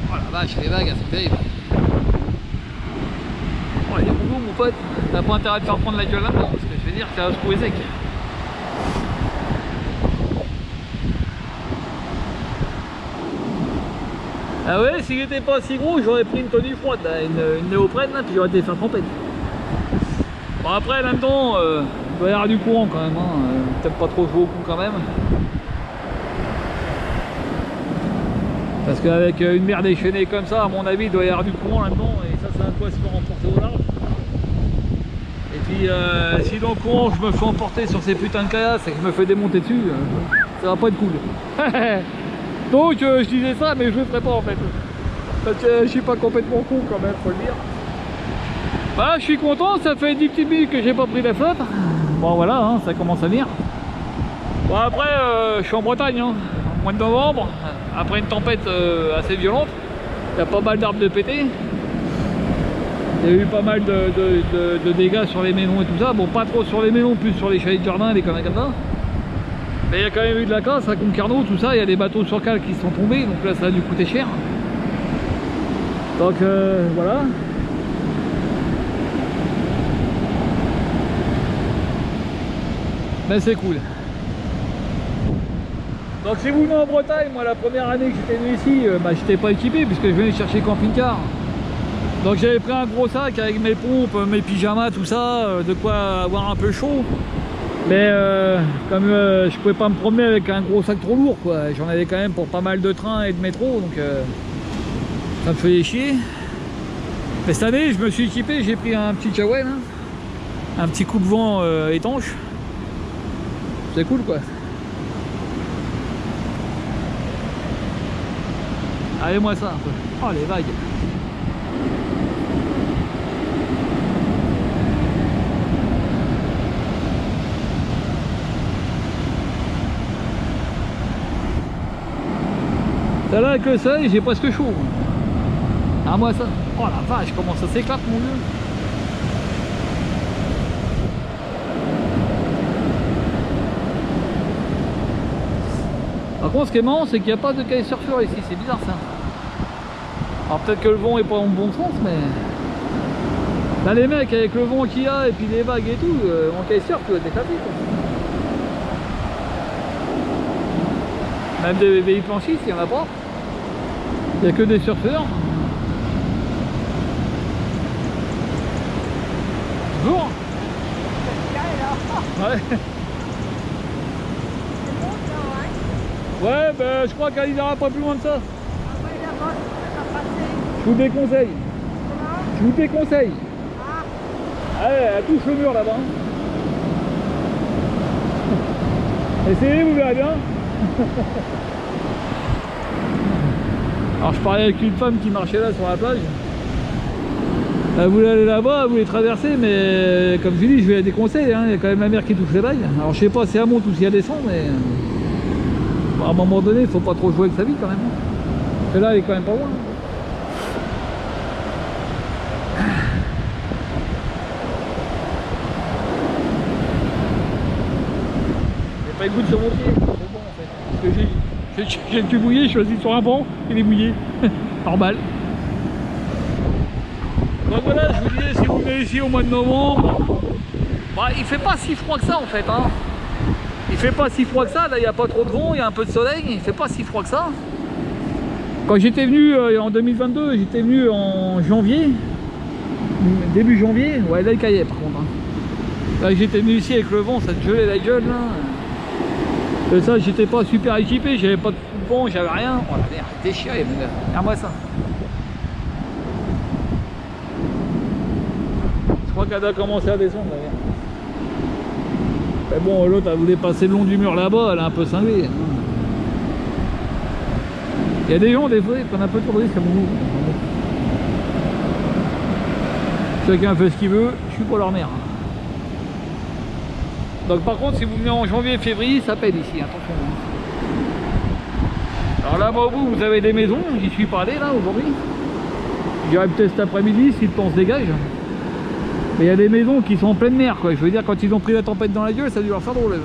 Oh la vache, les vagues, elles sont terribles. Oh, il est bon mon pote. T'as pas intérêt de faire prendre la gueule là-dedans, parce que je vais dire que ça va se trouver sec. Ah ouais, s'il n'était pas si gros, j'aurais pris une tenue froide, là, une néoprène, là, puis j'aurais été faire trempette. Bon après là-dedans, il doit y avoir du courant quand même, hein. Peut-être pas trop jouer au coup quand même. Parce qu'avec une mer déchaînée comme ça, à mon avis, il doit y avoir du courant là-dedans, et ça c'est un quoi se faire emporter au large. Et puis si dans le courant je me fais emporter sur ces putains de caillasses et que je me fais démonter dessus, ça va pas être cool. Donc je disais ça, mais je le ferai pas en fait. Parce que je suis pas complètement con quand même, faut le dire. Voilà, je suis content, ça fait 10 petites minutes que j'ai pas pris la flotte. Bon voilà, hein, ça commence à venir. Bon après, je suis en Bretagne, hein, au mois de novembre, après une tempête assez violente. Il y a pas mal d'arbres de pétés. Il y a eu pas mal de dégâts sur les mélons et tout ça. Bon, pas trop sur les mélons, plus sur les chalets de jardin, les conneries comme ça. Mais il y a quand même eu de la casse à Concarneau, tout ça. Il y a des bateaux sur cale qui sont tombés, donc là ça a dû coûter cher. Donc voilà. Mais c'est cool. Donc si vous venez en Bretagne, moi la première année que j'étais venu ici, bah, j'étais pas équipé puisque je venais chercher camping-car. Donc j'avais pris un gros sac avec mes pompes, mes pyjamas, tout ça, de quoi avoir un peu chaud. Mais comme je pouvais pas me promener avec un gros sac trop lourd, quoi. J'en avais quand même pour pas mal de trains et de métro, donc ça me faisait chier. Mais cette année, je me suis équipé, j'ai pris un petit Chawen, hein, un petit coupe-vent étanche. C'est cool quoi. Allez moi ça un peu. Oh les vagues. Ça là avec le soleil j'ai presque chaud. Ah moi ça. Oh la vache comment ça s'éclate mon vieux. Par contre ce qui est marrant c'est qu'il n'y a pas de kitesurfer ici, c'est bizarre ça. Alors peut-être que le vent est pas dans le bon sens mais... Là les mecs avec le vent qu'il y a et puis les vagues et tout, en kitesurf tu vas t'éclater quoi. Même des véhicules planchistes il n'y en a pas. Il n'y a que des surfeurs. Bonjour. Ouais. Ouais, ben je crois qu'elle n'ira pas plus loin de ça. Je vous déconseille. Je vous déconseille. Allez, elle touche le mur là-bas. Essayez, vous verrez bien. Alors je parlais avec une femme qui marchait là sur la plage. Elle voulait aller là-bas, elle voulait traverser, mais comme je dis, je lui ai des conseils, hein. Il y a quand même la mer qui touche les vagues. Alors je sais pas si elle monte ou si elle descend, mais à un moment donné, il faut pas trop jouer avec sa vie quand même. Parce que là, elle est quand même pas loin. J'ai pas le goût sur mon pied, c'est bon en fait. Parce que j'ai le cul mouillé, je suis assis sur un banc, il est mouillé. Normal. Donc voilà, je vous disais, si vous venez ici au mois de novembre, bah, il fait pas si froid que ça en fait. Hein. Il fait pas si froid que ça, là il n'y a pas trop de vent, il y a un peu de soleil, il fait pas si froid que ça. Quand j'étais venu en 2022, j'étais venu en janvier, début janvier, ouais là il caillait par contre. Hein. Là j'étais venu ici avec le vent, ça te gelait la gueule là. Et ça j'étais pas super équipé, j'avais pas de vent, j'avais rien. Oh la merde, déchiré mon gars, regarde-moi ça. Je crois qu'elle a commencé à descendre d'ailleurs. Mais bon, l'autre elle voulait passer le long du mur là-bas, elle a un peu cinglé. Il y a des gens des fois qui prennent un peu trop de risques à mon goût. Chacun fait ce qu'il veut, je suis pas leur mère. Donc par contre si vous venez en janvier février ça pète ici, attention. Alors là-bas au bout vous avez des maisons, j'y suis pas allé là aujourd'hui. J'irai peut-être cet après-midi si le temps se dégage. Mais il y a des maisons qui sont en pleine mer quoi. Je veux dire quand ils ont pris la tempête dans la gueule ça a dû leur faire drôle.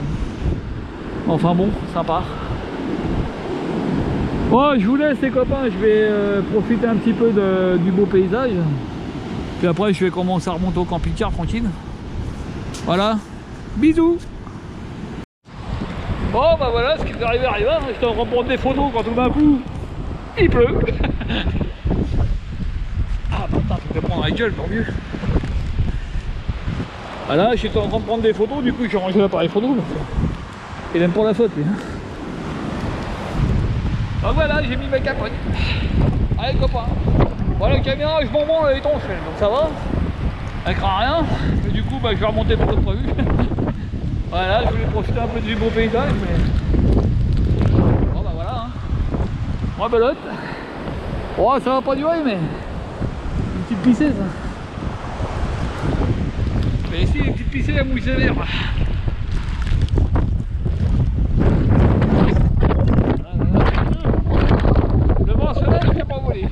Enfin bon, sympa. Bon je vous laisse les copains, je vais profiter un petit peu du beau paysage. Puis après je vais commencer à remonter au camping-car tranquille. Voilà, bisous. Bon bah voilà, ce qui est arrivé arriva. J'étais en train de prendre des photos quand tout d'un coup il pleut. Ah putain, je vais prendre la gueule tant mieux. Voilà, j'étais en train de prendre des photos, du coup j'ai rangé l'appareil photo. Il aime pas la faute lui. Donc voilà, j'ai mis ma capote. Allez copains. Voilà, la caméra, je m'en branle, elle est étanche, donc ça va. Elle craint rien. Mais du coup, bah, je vais remonter pour le prévu. Voilà, je voulais profiter un peu du beau paysage, mais... Bon bah voilà, hein. Moi belote. Oh, ça va pas durer, mais... Une petite pissée, ça. Mais ici, les petites pissées, elles mouillent sévère. Le vent se lève, je n'ai pas volé.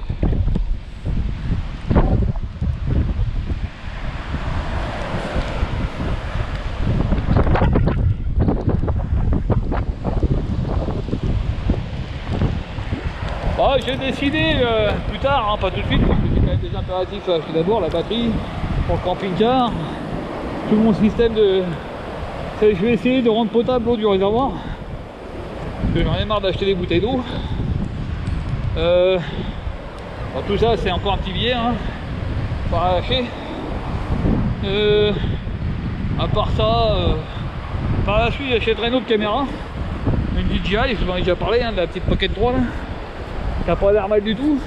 Bon, j'ai décidé plus tard, hein, pas tout de suite, parce que j'ai quand même des impératifs à acheter d'abord, la batterie pour le camping-car, tout mon système de... Je vais essayer de rendre potable l'eau du réservoir. J'en ai marre d'acheter des bouteilles d'eau. Bon, tout ça c'est encore un petit billet, hein, pas à lâcher. À part ça, par la suite j'achèterai une autre caméra, une DJI, je vous en ai déjà parlé, hein, de la petite Pocket 3 là, qui n'a pas l'air mal du tout,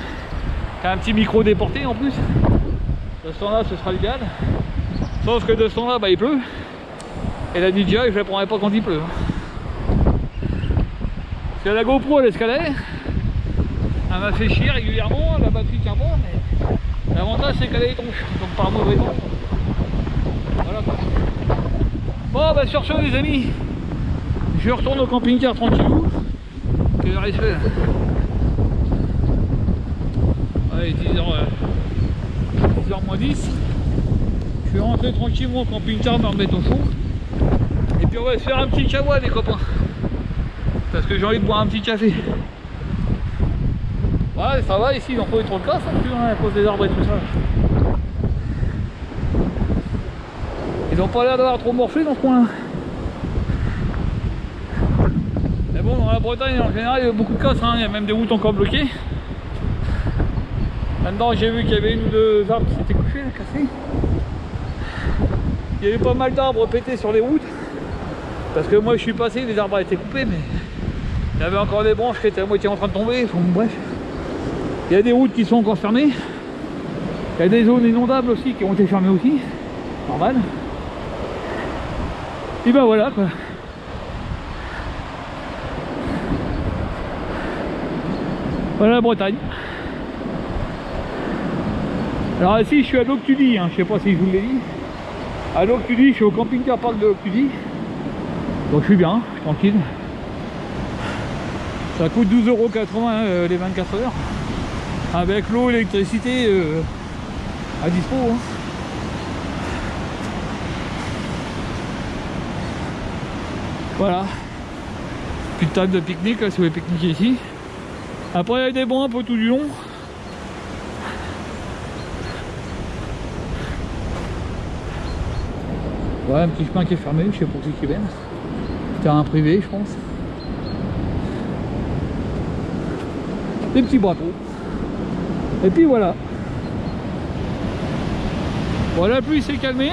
qui a un petit micro déporté en plus. De ce temps là ce sera légal. Sauf que de ce temps-là, bah, il pleut. Et la DJI, je la prendrai pas quand il pleut. Parce que la GoPro, elle escalait. Elle m'a fait chier régulièrement, la batterie tient pas, mais l'avantage c'est qu'elle est étanche, donc par mauvais temps. Voilà quoi. Bon bah sur ce les amis, je retourne au camping-car tranquillou. Quelle heure il se fait là? Ouais, 10h moins 10. Je vais rentrer tranquillement au camping-car, me remettre au chaud. Et puis on va se faire un petit kawa les copains. Parce que j'ai envie de boire un petit café. Ouais, ça va ici, ils n'ont pas eu trop de casse non plus, hein, à cause des arbres et tout ça. Ils n'ont pas l'air d'avoir trop morflé dans ce coin-là. Mais bon, dans la Bretagne, en général, il y a beaucoup de casse, hein. Il y a même des routes encore bloquées. Là-dedans, j'ai vu qu'il y avait une ou deux arbres qui s'étaient couchés, là, cassés. Il y avait pas mal d'arbres pétés sur les routes. Parce que moi, je suis passé, les arbres étaient coupés, mais il y avait encore des branches qui étaient à moitié en train de tomber. Enfin, bref. Il y a des routes qui sont encore fermées. Il y a des zones inondables aussi qui ont été fermées aussi. Normal. Et ben voilà quoi. Voilà la Bretagne. Alors ici je suis à Loctudy, hein. Je sais pas si je vous l'ai dit. À Loctudy, je suis au camping-car parc de Loctudy. Donc je suis bien, je suis tranquille. Ça coûte 12,80 € les 24 heures. Avec l'eau et l'électricité à dispo. Hein. Voilà. Puis de table de pique-nique, là, si vous voulez pique-niquer ici. Après, il y a des bancs un peu tout du long. Ouais, un petit chemin qui est fermé, je sais pas pour qui viennent. Terrain privé, je pense. Des petits bateaux. Et puis voilà. Bon, la pluie s'est calmée.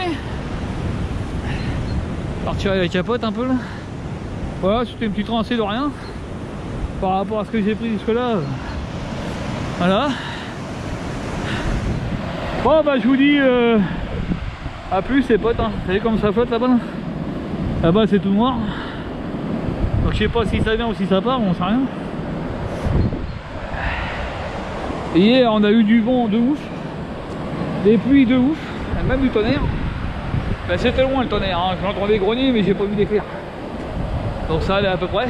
On va retirer la capote un peu là. Voilà, c'était une petite rincée de rien. Par rapport à ce que j'ai pris jusque là. Voilà. Bon bah je vous dis à plus les potes, hein. Vous savez comme ça flotte là-bas là. Là-bas c'est tout noir. Donc je sais pas si ça vient ou si ça part, on sait rien. Et hier on a eu du vent de ouf, des pluies de ouf, même du tonnerre. Ben, c'était loin le tonnerre, hein. J'entendais grogner mais j'ai pas vu d'éclair. Donc ça allait à peu près.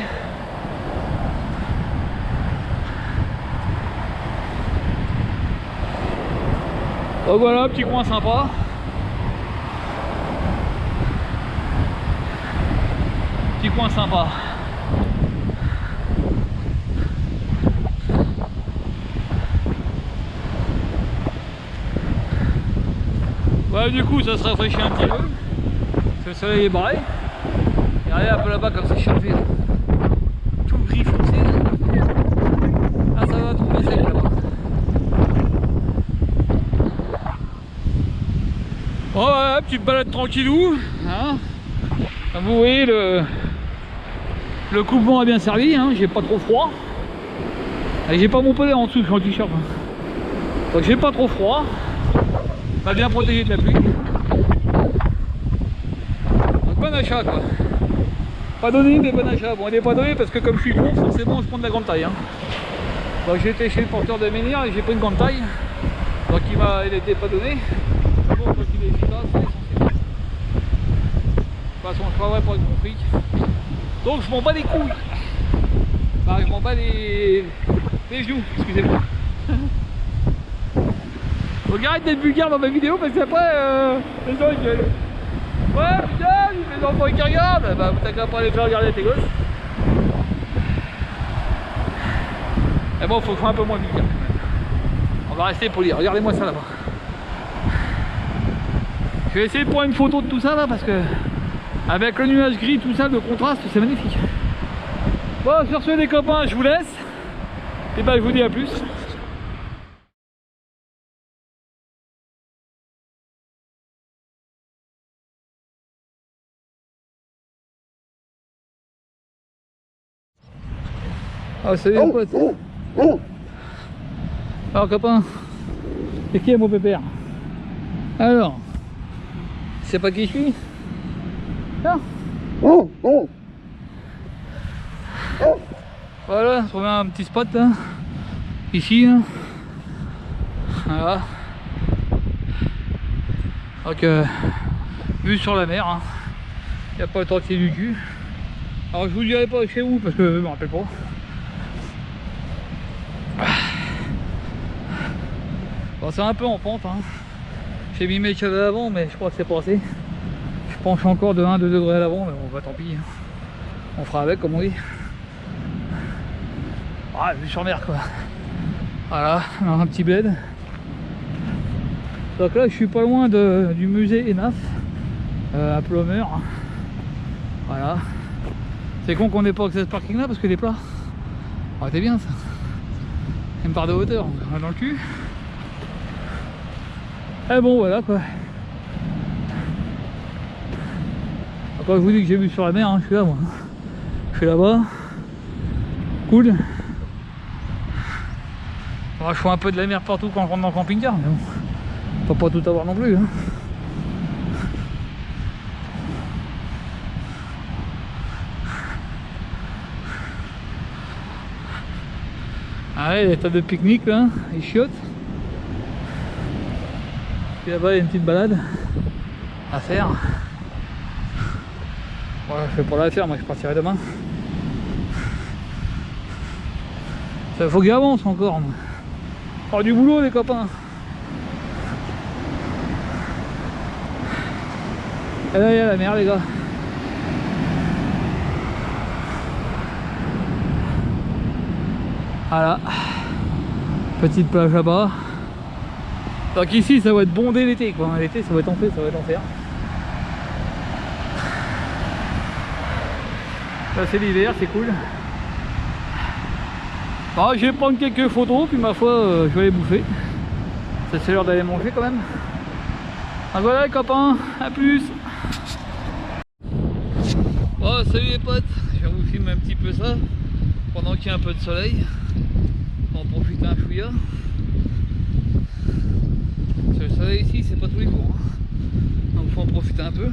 Donc voilà, petit coin sympa. Petit coin sympa. Ouais, du coup ça se rafraîchit un petit peu. Le soleil est barré. Et regardez un peu là-bas comme c'est chargé. Tout gris foncé. Ah ça va trouver sec là-bas. Bon voilà, petite balade tranquillou. Hein, comme vous voyez le coupement a bien servi, hein, j'ai pas trop froid. Et j'ai pas mon pellet en dessous, je suis en t-shirt. Donc j'ai pas trop froid. M'a bien protégé de la pluie. Donc bon achat quoi. Pas donné mais bon achat. Bon il n'est pas donné parce que comme je suis gros forcément je prends de la grande taille. Hein. Donc j'ai été chez le porteur de menhir et j'ai pris une grande taille. Donc il n'était pas donné. Mais bon quand il est efficace c'est essentiel. De toute façon je travaille pour être mon fric. Donc je m'en bats les couilles. Enfin je m'en bats les genoux, excusez-moi. Donc arrête d'être vulgaire dans ma vidéo parce qu'après les gens ils gueulent. Ouais putain, les enfants qui regardent, bah t'as qu'à pas les faire regarder tes gosses. Mais bon, faut faire un peu moins vulgaire. On va rester poli, regardez-moi ça là-bas. Je vais essayer de prendre une photo de tout ça là parce que avec le nuage gris, tout ça, le contraste, c'est magnifique. Bon, sur ce les copains, je vous laisse. Et bah je vous dis à plus. Ah salut les potes. Alors copain, c'est qui est mon pépère? Alors, sais pas qui je suis? Tiens. Voilà, on trouve un petit spot là. Ici. Hein. Voilà. Donc, vue sur la mer. Il n'y a pas tant de du cul. Alors, je vous dirai pas chez où parce que je me rappelle pas. Bon, c'est un peu en pente. Hein. J'ai mis mes cheveux avant, mais je crois que c'est pas assez. Je penche encore de 1-2 degrés à l'avant, mais bon, bah tant pis. On fera avec, comme on dit. Ah, vue sur mer quoi. Voilà, alors un petit bled. Donc là, je suis pas loin du musée ENAF, à Plomeur. Voilà. C'est con qu'on n'ait pas accès à ce parking là parce qu'il est plat. Ah, t'es bien ça. Une part de hauteur, on est dans le cul. Et bon, voilà quoi. Quand je vous dis que j'ai vu sur la mer, hein, je suis là moi. Je suis là-bas. Cool. Moi, je fais un peu de la mer partout quand je rentre dans le camping-car, mais bon. Faut pas tout avoir non plus. Hein. Allez, les tables de pique-nique là, ils chiotent. Puis là-bas, il y a une petite balade à faire. Voilà, je vais pas la faire, moi je partirai demain. Ça faut que j'avance encore. Moi. Oh, du boulot les copains. Et là il y a la mer les gars. Voilà. Petite plage là-bas. Donc ici ça va être bondé l'été quoi. L'été ça va être en fait, ça va être enfer. Là c'est l'hiver, c'est cool. Bon, je vais prendre quelques photos, puis ma foi, je vais les bouffer. C'est l'heure d'aller manger quand même. Donc voilà les copains, à plus. Bon, salut les potes, je vais vous filmer un petit peu ça, pendant qu'il y a un peu de soleil. On va en profiter un chouïa. Le soleil ici, c'est pas tous les jours. Hein. Donc faut en profiter un peu.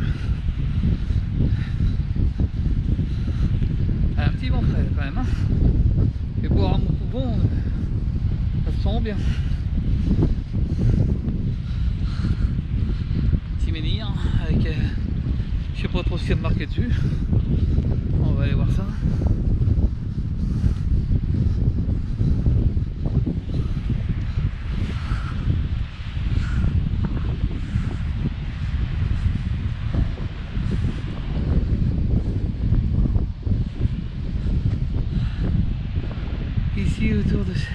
Un petit vent frais quand même. Hein. Et boire un bon coupon, ça se sent bien. Petit menhir avec je sais pas trop ce qu'il y a de marqué dessus. On va aller voir ça. Ici autour de ça.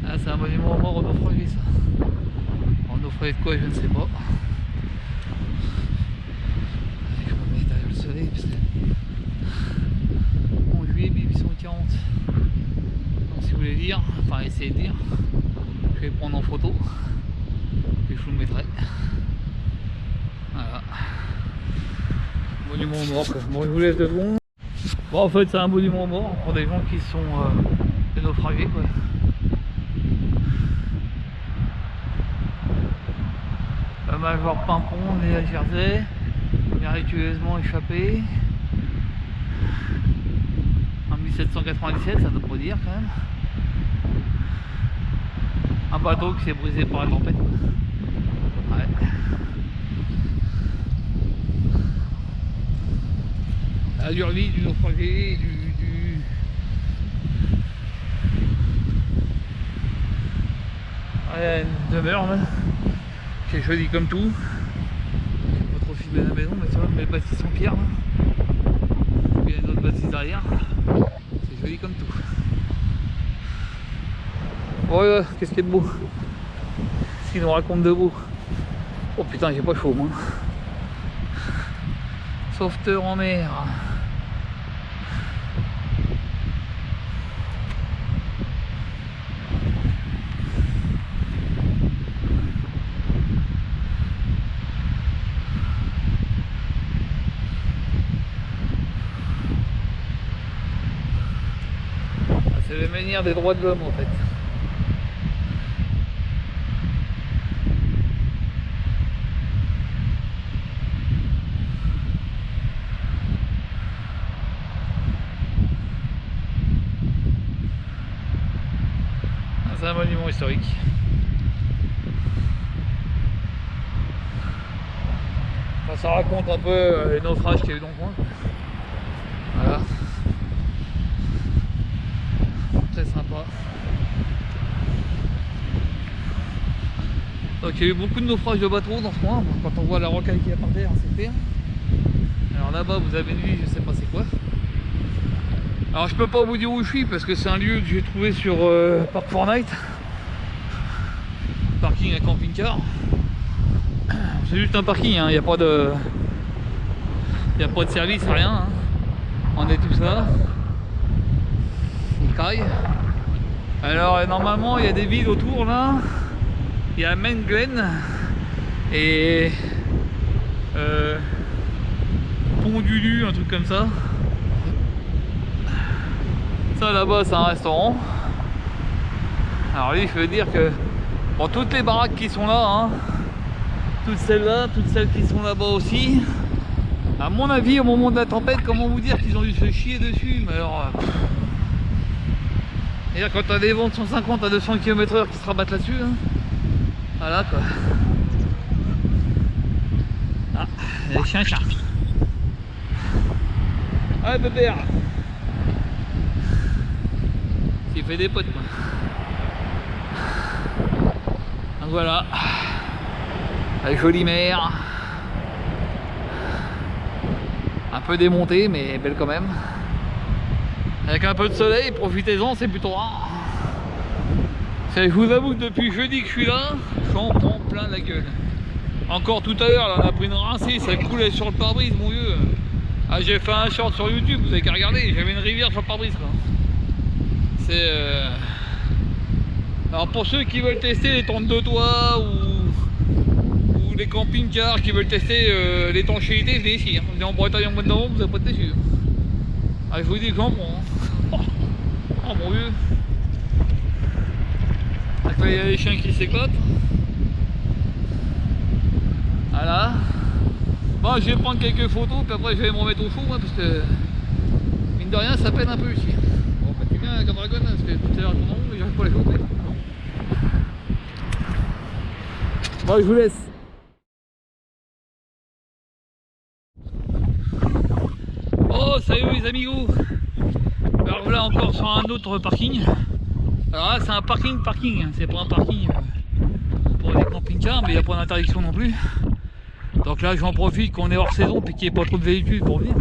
Ah, c'est un monument mort au naufragé ça. En naufragé de quoi je ne sais pas. Je me mets derrière le soleil parce que en juillet 1840. Donc si vous voulez lire, enfin essayez de lire, je vais prendre en photo. Et je vous le mettrai. Voilà. Monument mort. Bon, je vous laisse de bon. Bon, en fait, c'est un monument mort pour des gens qui sont des naufragés, quoi. Le major Pimpon né à Jersey, miraculeusement échappé en 1797, ça doit pas dire quand même. Un bateau qui s'est brisé par la tempête. Ouais. La dure vie du naufragé, ouais, une demeure là, qui est jolie comme tout. Je vais pas trop filmer la maison, mais tu vois, mais le bâtisse en pierre. Il y a une autre bâtisse derrière. C'est joli comme tout. Voilà, qu'est-ce qu'il y a de beau? Qu'est-ce qu'il nous raconte de beau? Oh putain, j'ai pas chaud moi. Sauveteur en mer. menhir des droits de l'homme en fait. C'est un monument historique. Enfin, ça raconte un peu les naufrages qu'il y a eu dans le coin. Voilà. Très sympa. Donc il y a eu beaucoup de naufrages de bateaux dans ce coin. Quand on voit la rocaille qui est par terre, c'est clair. Alors là-bas vous avez une vue, je sais pas c'est quoi. Alors je peux pas vous dire où je suis parce que c'est un lieu que j'ai trouvé sur Park Fortnite. Parking à camping-car. C'est juste un parking, il n'y a pas de. Il n'y a pas de service, rien. Hein. On est tout ça. Il caille. Alors normalement il y a des villes autour là. Il y a Main Glen et Pont du Lu, un truc comme ça. Ça là-bas c'est un restaurant. Alors lui je veux dire que bon, toutes les baraques qui sont là, hein, toutes celles-là, toutes celles qui sont là-bas aussi, à mon avis au moment de la tempête, comment vous dire qu'ils ont dû se chier dessus, mais alors c'est-à-dire quand t'as des vents de 150 à 200 km/h qui se rabattent là-dessus, hein, voilà quoi. Ah, les chiens. Ah bébé, il fait des potes quoi. Donc voilà, la jolie mer, un peu démontée mais belle quand même, avec un peu de soleil, profitez-en, c'est plutôt rare. Je vous avoue que depuis jeudi que je suis là, j'en prends plein la gueule. Encore tout à l'heure, on a pris une rincée, ça coulait sur le pare-brise mon vieux. Ah, j'ai fait un short sur YouTube, vous avez qu'à regarder, j'avais une rivière sur le pare-brise quoi. C'est alors pour ceux qui veulent tester les tentes de toit ou les camping-cars qui veulent tester l'étanchéité, venez ici. Hein. Venez en Bretagne en mois de novembre, vous n'avez pas de déçu. Ah, je vous dis que j'en prends. Hein. Oh mon vieux. Donc là il y a les chiens qui s'éclatent. Voilà. Bon, je vais prendre quelques photos, puis après je vais me remettre au chaud, hein, parce que mine de rien ça peine un peu ici. Bon, bah tu viens avec un dragon, hein, parce que tout à l'heure ton nom, mais j'arrive pas à les choper. Bon, je vous laisse. Oh, salut les amigos. Alors voilà encore sur un autre parking. Alors là c'est un parking, hein. C'est pas un parking pour les camping-cars, mais il n'y a pas d'interdiction non plus. Donc là j'en profite qu'on est hors saison et qu'il n'y ait pas trop de véhicules pour venir.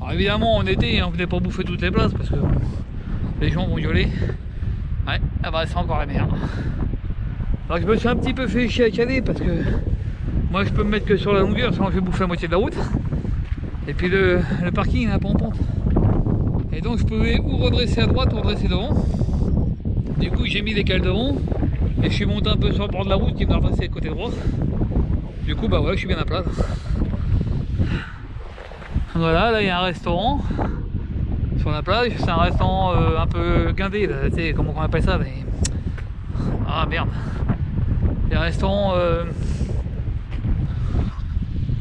Alors évidemment en été on ne venait pas bouffer toutes les places parce que les gens vont gueuler. Ouais, ah bah c'est encore la merde. Alors je me suis un petit peu fait chier à caler parce que moi je peux me mettre que sur la longueur, sinon je vais bouffer la moitié de la route. Et puis le parking n'est pas en pente. Et donc je pouvais ou redresser à droite ou redresser devant. Du coup j'ai mis les cales devant et je suis monté un peu sur le bord de la route qui m'a redressé côté droit. Du coup bah voilà, je suis bien à plat. Voilà, là il y a un restaurant sur la plage, c'est un restaurant un peu guindé, là, tu sais comment on appelle ça, mais... Ah merde. Il y a un restaurant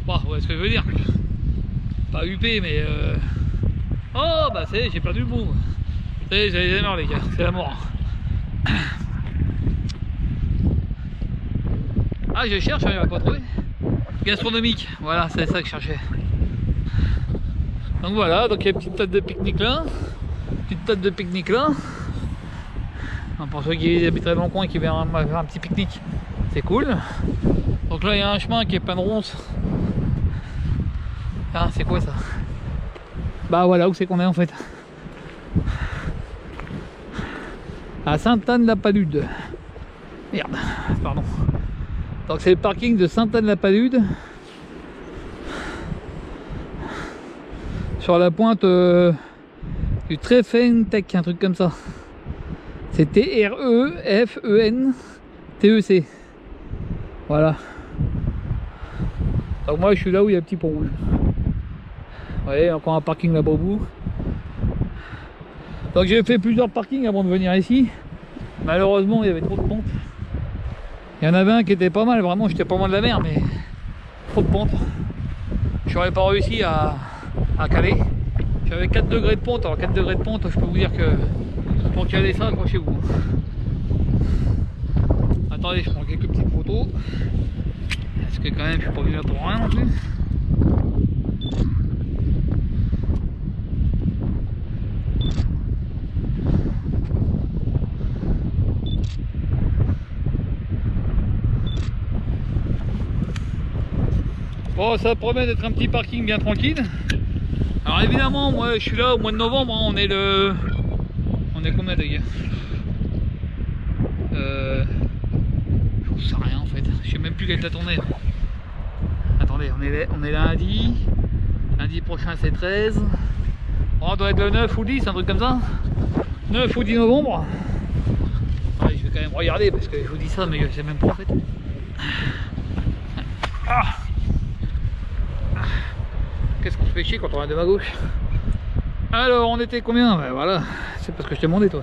bah, ouais, ce que je veux dire. Pas huppé mais oh bah c'est, j'ai perdu le bout. Vous savez, j'avais les morts les gars, c'est la mort. Ah je cherche, j'arrive à pas trouver. Gastronomique, voilà, c'est ça que je cherchais. Donc voilà, donc il y a une petite table de pique-nique là. Petite table de pique-nique là. Donc pour ceux qui habiteraient dans le coin et qui viennent faire un petit pique-nique, c'est cool. Donc là il y a un chemin qui est plein de ronces. Ah c'est quoi ça? Bah voilà où c'est qu'on est en fait. À Sainte-Anne-la-Palude. Merde, pardon. Donc c'est le parking de Sainte-Anne-la-Palude. Sur la pointe du Trefentec, un truc comme ça. C'est T-R-E-F-E-N-T-E-C. Voilà. Donc moi je suis là où il y a un petit pont rouge. Vous voyez, encore un parking là-bas au bout. Donc j'ai fait plusieurs parkings avant de venir ici. Malheureusement il y avait trop de pentes. Il y en avait un qui était pas mal, vraiment j'étais pas loin de la mer, mais trop de pentes. Je n'aurais pas réussi à caler. J'avais 4 degrés de pente, alors 4 degrés de pente, je peux vous dire que pour caler ça, accrochez-vous. Attendez, je prends quelques petites photos. Parce que quand même je suis pas venu là pour rien non plus. Bon, ça promet d'être un petit parking bien tranquille. Alors évidemment, moi je suis là au mois de novembre, hein, on est combien de gars? Je sais rien en fait, je sais même plus quelle date on est. Attendez, on est lundi. Lundi prochain c'est 13. Bon, on doit être le 9 ou 10, un truc comme ça. 9 ou 10 novembre. Ouais, je vais quand même regarder parce que je vous dis ça mais je sais même pas en fait. Ah, qu'est-ce qu'on se fait chier quand on a de ma gauche. Alors on était combien? Ben voilà, c'est parce que je t'ai demandé toi.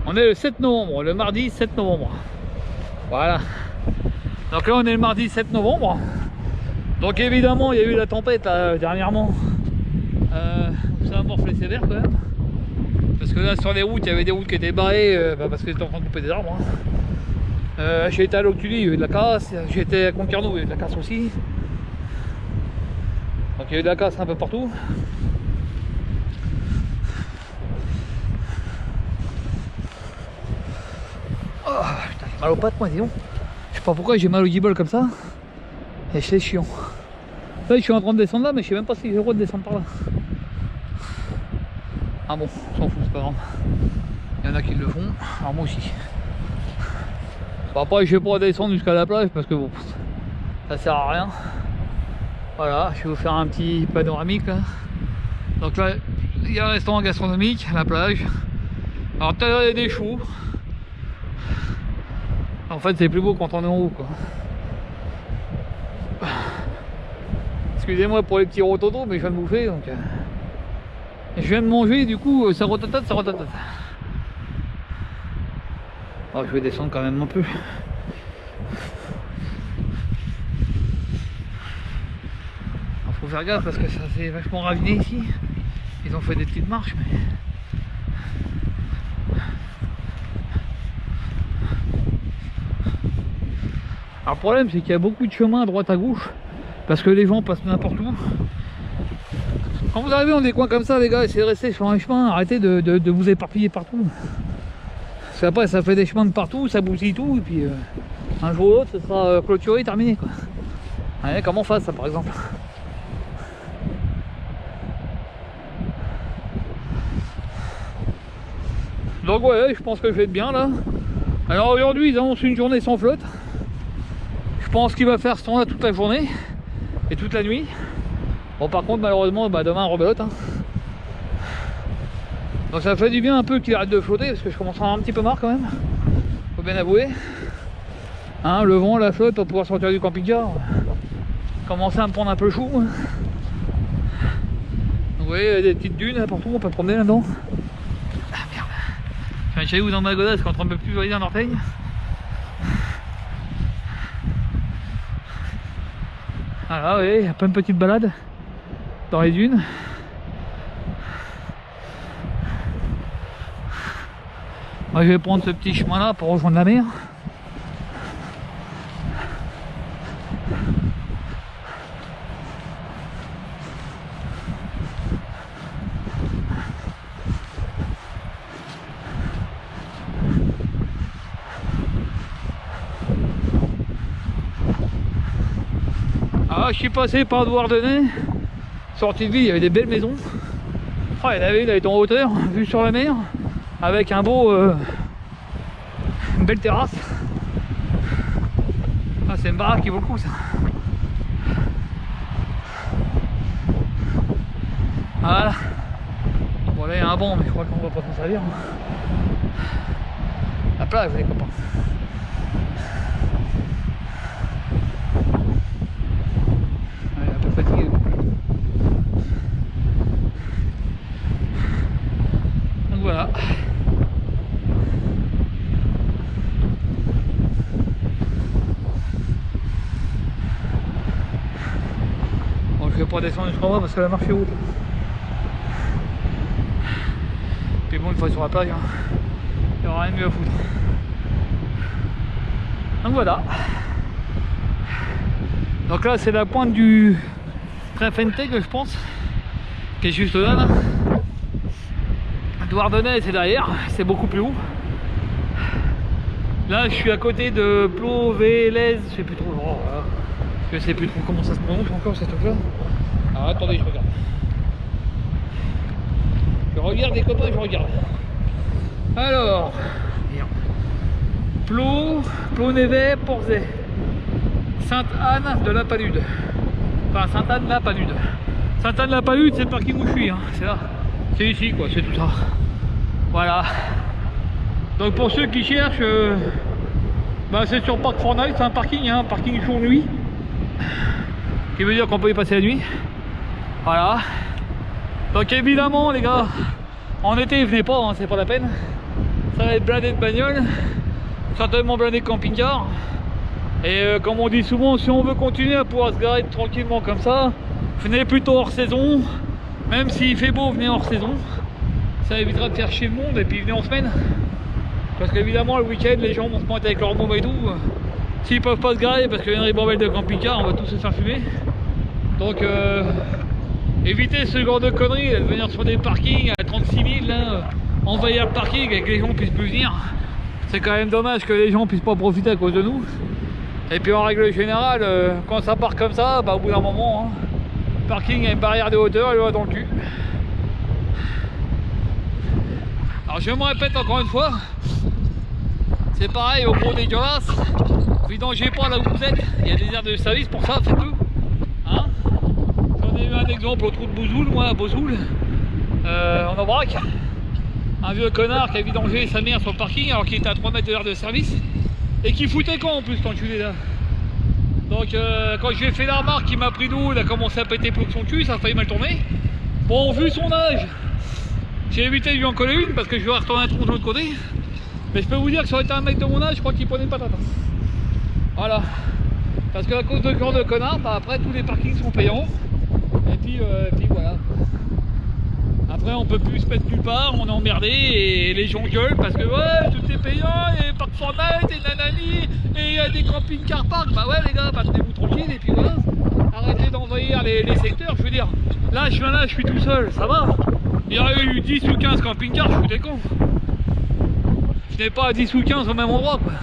On est le 7 novembre, le mardi 7 novembre. Voilà. Donc là on est le mardi 7 novembre. Donc évidemment il y a eu la tempête là, dernièrement. Ça a morflé sévère quand même. Parce que là sur les routes, il y avait des routes qui étaient barrées parce que j'étais en train de couper des arbres. Hein. J'ai été à Loctulie, il y a eu de la casse. J'ai été à Concarneau, il y a eu de la casse aussi. Donc il y a eu de la casse un peu partout. Oh putain, j'ai mal aux pattes moi, dis donc. Je sais pas pourquoi j'ai mal au guibole comme ça. Et c'est chiant. Là je suis en train de descendre là, mais je sais même pas si j'ai le droit de descendre par là. Ah bon, on s'en fout, c'est pas grave. Il y en a qui le font, alors moi aussi. Bon, après je vais pas descendre jusqu'à la plage parce que bon, ça sert à rien. Voilà, je vais vous faire un petit panoramique là. Donc là, il y a un restaurant gastronomique, la plage. Alors tout à l'heure il y a des choux. En fait c'est plus beau quand on est en haut quoi. Excusez-moi pour les petits rototos mais je viens de bouffer donc... Je viens de manger du coup ça rotatate, ça rotatate. Oh, je vais descendre quand même un peu. Alors, faut faire gaffe parce que ça s'est vachement raviné ici. Ils ont fait des petites marches mais... Alors le problème c'est qu'il y a beaucoup de chemins à droite à gauche. Parce que les gens passent n'importe où. Quand vous arrivez dans des coins comme ça les gars, essayez de rester sur un chemin, arrêtez de vous éparpiller partout. Parce qu'après ça fait des chemins de partout, ça bousille tout, et puis un jour ou l'autre ce sera clôturé et terminé quoi. Allez, comme en face ça par exemple. Donc ouais, je pense que je vais être bien là. Alors aujourd'hui ils annoncent une journée sans flotte. Je pense qu'il va faire ce temps là toute la journée et toute la nuit. Bon par contre malheureusement demain rebelote hein. Donc ça fait du bien un peu qu'il arrête de flotter parce que je commence à en avoir un petit peu marre quand même. Faut bien avouer. Hein, le vent, la flotte pour pouvoir sortir du camping-car. Commencer à me prendre un peu chaud. Donc vous voyez il y a des petites dunes partout, on peut promener là-dedans. Ah merde. Je suis où dans ma godasse quand on ne peut plus valider un orteil. Voilà, oui, il y a plein de petites balades dans les dunes. Moi, je vais prendre ce petit chemin là pour rejoindre la mer. Ah, je suis passé par Douarnenez, sortie de ville, il y avait des belles maisons. Oh, il y en avait une, elle était en hauteur, vue sur la mer, avec un beau, une belle terrasse. Ah, c'est une baraque qui vaut le coup ça. Voilà. Bon là il y a un banc mais je crois qu'on va pas s'en servir. La plage les copains. pas descendre jusqu'en bas parce que la marche est haute. Puis bon, une fois sur la plage, hein, il n'y aura rien de mieux à foutre. Donc voilà. Donc là c'est la pointe du Trefenteg, je pense, qui est juste là. Douarnenez c'est derrière, c'est beaucoup plus haut. Là je suis à côté de Plovelez, je sais plus trop, voilà. Je sais plus trop comment ça se prononce encore ce truc là. Alors attendez, je regarde. Je regarde les copains, je regarde. Alors, Plonévet, Porzay, Sainte-Anne de la Palude. Enfin, Sainte-Anne-la-Palude. Sainte-Anne-la-Palude, c'est le parking où je suis, hein. C'est là. C'est ici, quoi, c'est tout ça. Voilà. Donc pour ceux qui cherchent, bah, c'est sur Parc Fortnite, c'est un parking, hein, parking jour-nuit. Qui veut dire qu'on peut y passer la nuit. Voilà. Donc évidemment, les gars, en été, venez pas, hein, c'est pas la peine. Ça va être blindé de bagnoles, certainement blindé de camping-car. Et comme on dit souvent, si on veut continuer à pouvoir se garer tranquillement comme ça, venez plutôt hors saison. Même s'il fait beau, venez hors saison. Ça évitera de faire chier le monde et puis venez en semaine. Parce qu'évidemment, le week-end, les gens vont se pointer avec leur bombe et tout. S'ils peuvent pas se garer parce qu'il y a une ribambelle de camping-car, on va tous se faire fumer. Donc, évitez ce genre de conneries, de venir sur des parkings à 36 000, là, envahir le parking et que les gens puissent plus venir. C'est quand même dommage que les gens puissent pas profiter à cause de nous. Et puis en règle générale, quand ça part comme ça, bah, au bout d'un moment, hein, le parking a une barrière de hauteur, il va dans le cul. Alors je me répète encore une fois, c'est pareil au gros dégueulasse, vidangez pas là où vous êtes, il y a des aires de service pour ça, faites-le. Hein, j'en ai eu un exemple au trou de Bouzoul, moi à Bouzoul, en Aubrac. Un vieux connard qui a vidangé sa mère sur le parking alors qu'il était à 3 mètres de l'aire de service. Et qui foutait quand en plus quand je suis là. Donc quand je lui ai fait la remarque, il m'a pris d'eau, il a commencé à péter plus que son cul, ça a failli mal tourner. Bon, vu son âge, j'ai évité de lui en coller une parce que je vais retourner un tronc de l'autre côté. Mais je peux vous dire que ça aurait été un mec de mon âge, je crois qu'il prenait une patate. Voilà. Parce qu'à cause de ce genre de connard, bah, après tous les parkings sont payants. Et puis voilà. Après on peut plus se mettre nulle part, on est emmerdé et les gens gueulent parce que ouais tout est payant et Parc Fortnite et nanani et il y a des camping-car park. Bah ouais les gars, bah, tenez-vous tranquille et puis voilà. Arrêtez d'envahir les secteurs, je veux dire. Là je suis tout seul, ça va. Il y aurait eu 10 ou 15 camping-cars, je foutais con. Je n'ai pas 10 ou 15 au même endroit quoi.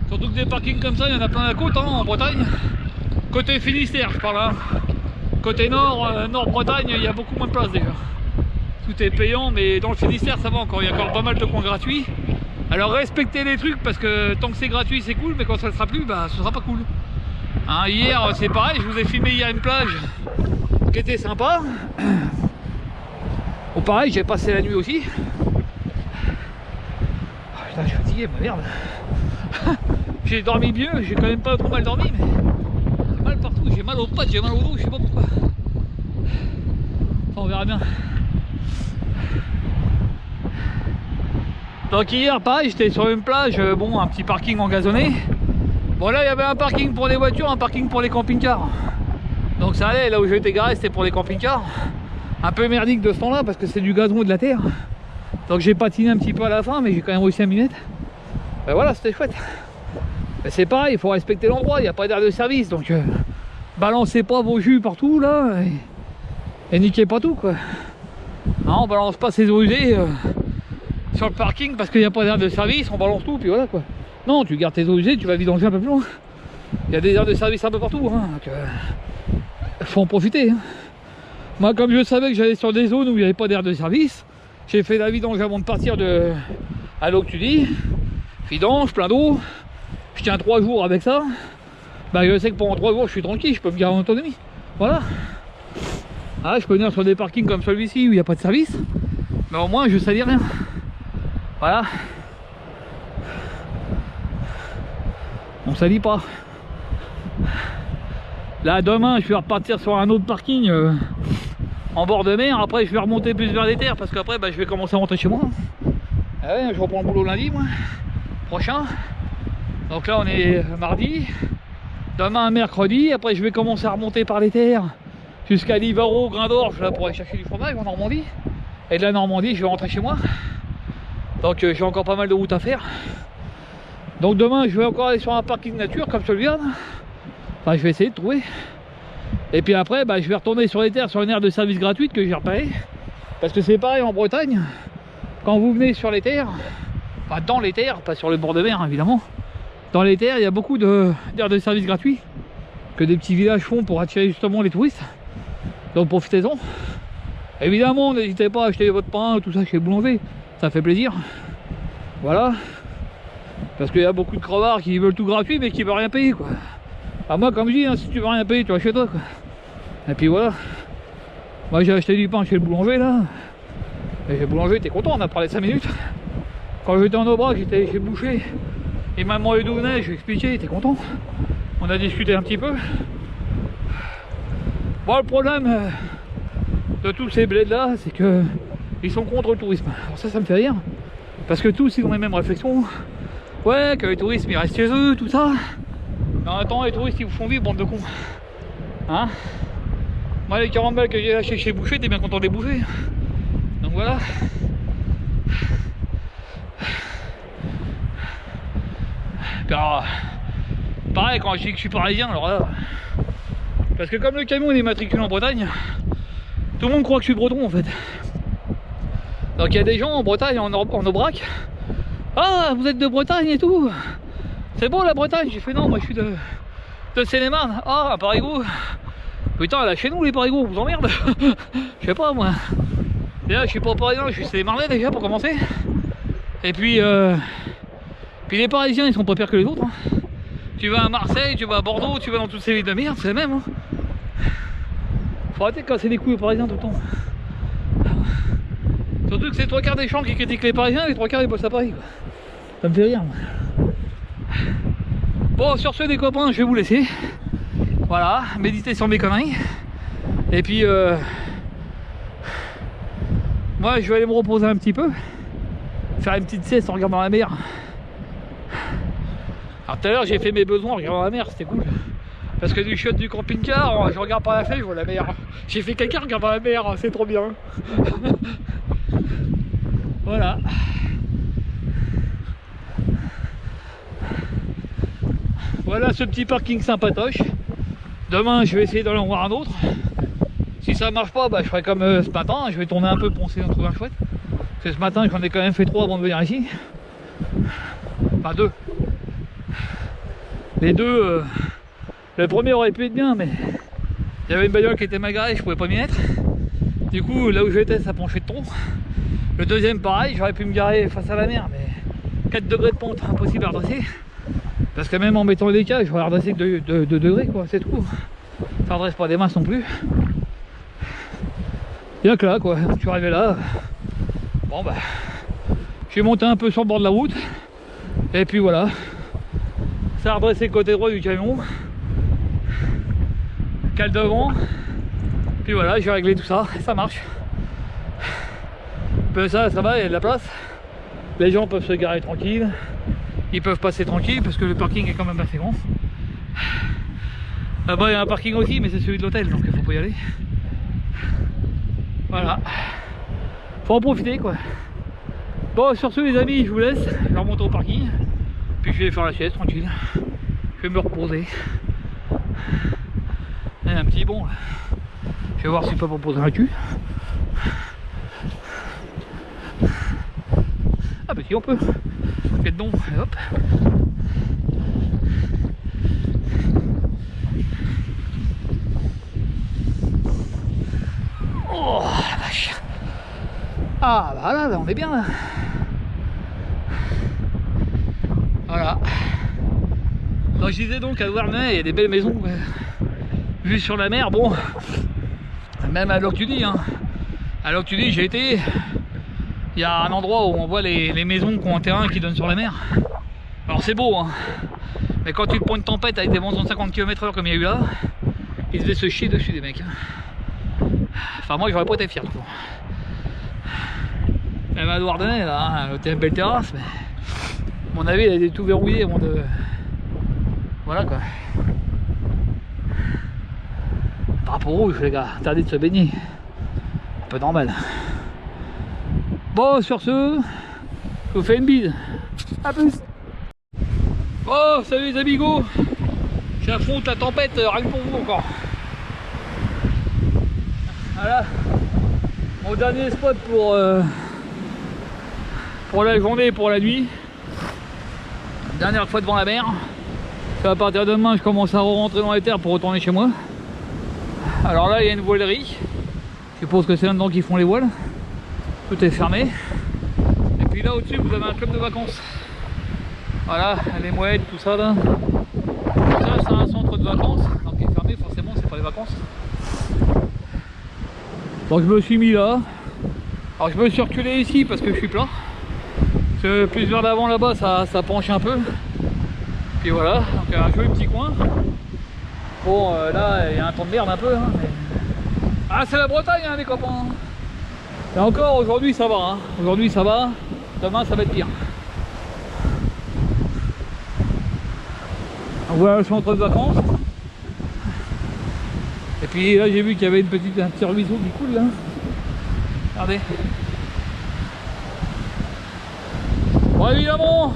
Surtout que des parkings comme ça, il y en a plein à la côte hein, en Bretagne. Côté Finistère je parle hein. Côté nord, Nord-Bretagne, il y a beaucoup moins de place déjà. Tout est payant, mais dans le Finistère ça va encore, il y a encore pas mal de coins gratuits. Alors respectez les trucs parce que tant que c'est gratuit c'est cool, mais quand ça ne sera plus, bah ce sera pas cool. Hein, hier c'est pareil, je vous ai filmé hier une plage qui était sympa. Bon pareil, j'ai passé la nuit aussi. Oh, putain, je suis fatigué, ma merde. J'ai dormi mieux, j'ai quand même pas trop mal dormi, mais j'ai mal partout, j'ai mal aux pattes, j'ai mal au dos, je sais pas pourquoi. Enfin, on verra bien. Donc hier pareil, j'étais sur une plage, bon un petit parking engazonné. Bon là il y avait un parking pour les voitures, un parking pour les camping-cars. Donc ça allait, là où j'étais garé c'était pour les camping-cars. Un peu merdique de ce temps là parce que c'est du gazon et de la terre. Donc j'ai patiné un petit peu à la fin mais j'ai quand même réussi à m'y mettre. Ben voilà, c'était chouette. Ben, c'est pareil, il faut respecter l'endroit, il n'y a pas d'air de service. Donc balancez pas vos jus partout là et niquez pas tout quoi. Non, on balance pas ses eaux usées sur le parking parce qu'il n'y a pas d'air de service, on balance tout puis voilà quoi. Non, tu gardes tes eaux usées, tu vas vidanger un peu plus loin. Il y a des aires de service un peu partout, hein, donc faut en profiter. Hein. Moi comme je savais que j'allais sur des zones où il n'y avait pas d'air de service, j'ai fait la vidange avant de partir à l'eau que tu dis. Vidange, plein d'eau, je tiens 3 jours avec ça. Bah je sais que pendant 3 jours je suis tranquille, je peux me garer en autonomie. Voilà. Ah, je peux venir sur des parkings comme celui-ci où il n'y a pas de service, mais au moins je salis rien. Voilà. On salit pas. Là demain je vais repartir sur un autre parking en bord de mer. Après je vais remonter plus vers les terres parce qu'après bah, je vais commencer à rentrer chez moi. Ah ouais, je reprends le boulot lundi moi, prochain. Donc là on est mardi. Demain mercredi. Après je vais commencer à remonter par les terres jusqu'à Livaro, Graindorge, là pour aller chercher du fromage en Normandie. Et de la Normandie, je vais rentrer chez moi. Donc j'ai encore pas mal de route à faire. Donc demain, je vais encore aller sur un parking nature comme celui-là. Enfin, je vais essayer de trouver. Et puis après, bah, je vais retourner sur les terres, sur une aire de service gratuite que j'ai repérée. Parce que c'est pareil en Bretagne. Quand vous venez sur les terres, enfin dans les terres, pas sur le bord de mer évidemment. Dans les terres, il y a beaucoup d'aires de service gratuits que des petits villages font pour attirer justement les touristes. Donc profitez-en. Évidemment, n'hésitez pas à acheter votre pain, tout ça chez le boulanger. Ça fait plaisir. Voilà. Parce qu'il y a beaucoup de crevards qui veulent tout gratuit mais qui veulent rien payer quoi. Ah, moi comme je dis, hein, si tu veux rien payer, tu vas chez toi quoi. Et puis voilà. Moi j'ai acheté du pain chez le boulanger là. Et le boulanger était content, on a parlé 5 minutes. Quand j'étais en Aubrac, j'étais chez le boucher. Et m'a demandé d'où venait, je lui ai expliqué, il était content. On a discuté un petit peu. Bon, le problème de tous ces bleds là, c'est que ils sont contre le tourisme. Alors ça me fait rire. Parce que tous ils ont les mêmes réflexions. Ouais, que les touristes ils restent chez eux, tout ça. Mais en même temps, les touristes ils vous font vivre, bande de cons. Hein? Moi, les 40 balles que j'ai lâché chez Boucher, t'es bien content de les bouffer. Donc voilà. Puis alors, pareil, quand je dis que je suis parisien, alors là. Parce que comme le camion il est matriculé en Bretagne, tout le monde croit que je suis breton en fait. Donc il y a des gens en Bretagne, en Aubrac. Ah, vous êtes de Bretagne et tout. C'est beau la Bretagne. J'ai fait non, moi je suis de Seine-et-Marne. Ah, un Parigot. Putain, là chez nous les Parigots, vous emmerde. Je sais pas moi. Déjà je suis pas parisien, je suis Seine-et-Marnais déjà pour commencer. Et puis les Parisiens ils sont pas pires que les autres. Hein. Tu vas à Marseille, tu vas à Bordeaux, tu vas dans toutes ces villes de merde, c'est les mêmes. Hein. Faut arrêter de casser les couilles aux Parisiens tout le temps. Surtout que c'est 3/4 des gens qui critiquent les Parisiens, les 3/4 ils bossent à Paris. Quoi. Ça me fait rire. Moi. Bon, sur ce les copains, je vais vous laisser. Voilà, méditez sur mes conneries. Et puis moi je vais aller me reposer un petit peu. Faire une petite sieste en regardant la mer. Alors tout à l'heure j'ai fait mes besoins en regardant la mer, c'était cool. Parce que du chiotte du camping-car, je regarde par la fenêtre, je vois la mer. J'ai fait caca en regardant la mer, c'est trop bien. Voilà. Voilà ce petit parking sympatoche. Demain je vais essayer d'aller en voir un autre. Si ça marche pas, bah, je ferai comme ce matin, je vais tourner un peu pour essayer d'en trouver un chouette. Parce que ce matin j'en ai quand même fait 3 avant de venir ici. Enfin 2. Les 2, le premier aurait pu être bien mais il y avait une bagnole qui était mal garée, je pouvais pas m'y mettre. Du coup là où j'étais ça penchait de trop. Le deuxième pareil, j'aurais pu me garer face à la mer mais 4 degrés de pente, impossible à redresser. Parce que même en mettant des cages, j'aurais redressé que 2 degrés quoi, c'est tout. Ça redresse pas des masses non plus. Bien que là quoi, je suis arrivé là. Bon bah, j'ai monté un peu sur le bord de la route. Et puis voilà. Ça a redressé le côté droit du camion. Cale devant. Puis voilà, j'ai réglé tout ça, ça marche. Puis ça va, il y a de la place. Les gens peuvent se garer tranquille. Ils peuvent passer tranquille parce que le parking est quand même assez grand. Là-bas il y a un parking aussi, mais c'est celui de l'hôtel, donc il faut pas y aller. Voilà. Faut en profiter quoi. Bon, sur ce les amis, je vous laisse. Je vais remonter au parking. Puis je vais faire la sieste tranquille. Je vais me reposer. Il y a un petit bon là. Je vais voir si je peux pas poser un cul. Ah bah si on peut. Fais de don, et hop. Oh la vache. Ah bah là on est bien là. Voilà. Donc je disais donc à Douarnenez, il y a des belles maisons vues sur la mer. Bon, même à Loctudy, hein. À Loctudy j'ai été. Il y a un endroit où on voit les maisons qui ont un terrain qui donne sur la mer. Alors c'est beau hein. Mais quand tu te prends une tempête avec des vents de 50 km/h comme il y a eu là, ils devaient se chier dessus des mecs. Enfin moi j'aurais pas été fier. Même à Douarnenez là, hein, l'hôtel belle terrasse, mais à mon avis il a été tout verrouillé avant de. Voilà quoi. Drapeau rouge les gars, interdit de se baigner. Un peu normal. Bon sur ce, je vous fais une bise. A plus. Oh salut les amigos. J'affronte la tempête rien que pour vous encore. Voilà. Mon dernier spot pour la journée et pour la nuit. Dernière fois devant la mer. À partir de demain je commence à rentrer dans les terres pour retourner chez moi. Alors là il y a une voilerie. Je suppose que c'est là-dedans qu'ils font les voiles. Tout est fermé. Et puis là au-dessus vous avez un club de vacances. Voilà, les mouettes, tout ça là. Ça c'est un centre de vacances. Donc il est fermé forcément, c'est pas les vacances. Donc je me suis mis là. Alors je me suis reculé ici parce que je suis plat. Parce que plus vers l'avant là-bas ça penche un peu. Puis voilà, donc un joli petit coin. Bon là il y a un temps de merde un peu. Hein, mais... Ah c'est la Bretagne hein, les copains. Et encore aujourd'hui ça va. Hein. Aujourd'hui ça va. Demain ça va être pire. Donc voilà le centre de vacances. Et puis là j'ai vu qu'il y avait un petit ruisseau qui coule là. Regardez. Bon évidemment,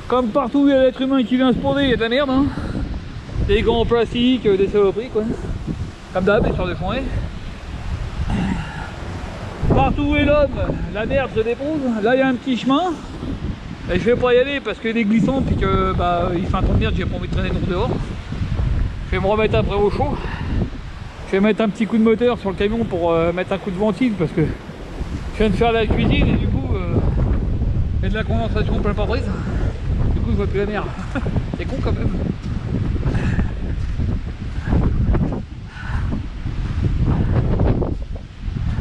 comme partout où il y a l'être humain qui vient se poser, il y a de la merde. Hein. Des gants en plastique, des saloperies quoi. Comme d'hab, sur des fonds. Partout où est l'homme, la merde se dépose. Là il y a un petit chemin. Et je vais pas y aller parce qu'il est glissant puis que bah, il fait un temps de merde, j'ai pas envie de traîner dehors. Je vais me remettre après au chaud. Je vais mettre un petit coup de moteur sur le camion pour mettre un coup de ventile parce que je viens de faire la cuisine et du coup il y a de la condensation plein pare-brise. Du coup je vois plus la mer. C'est con quand même.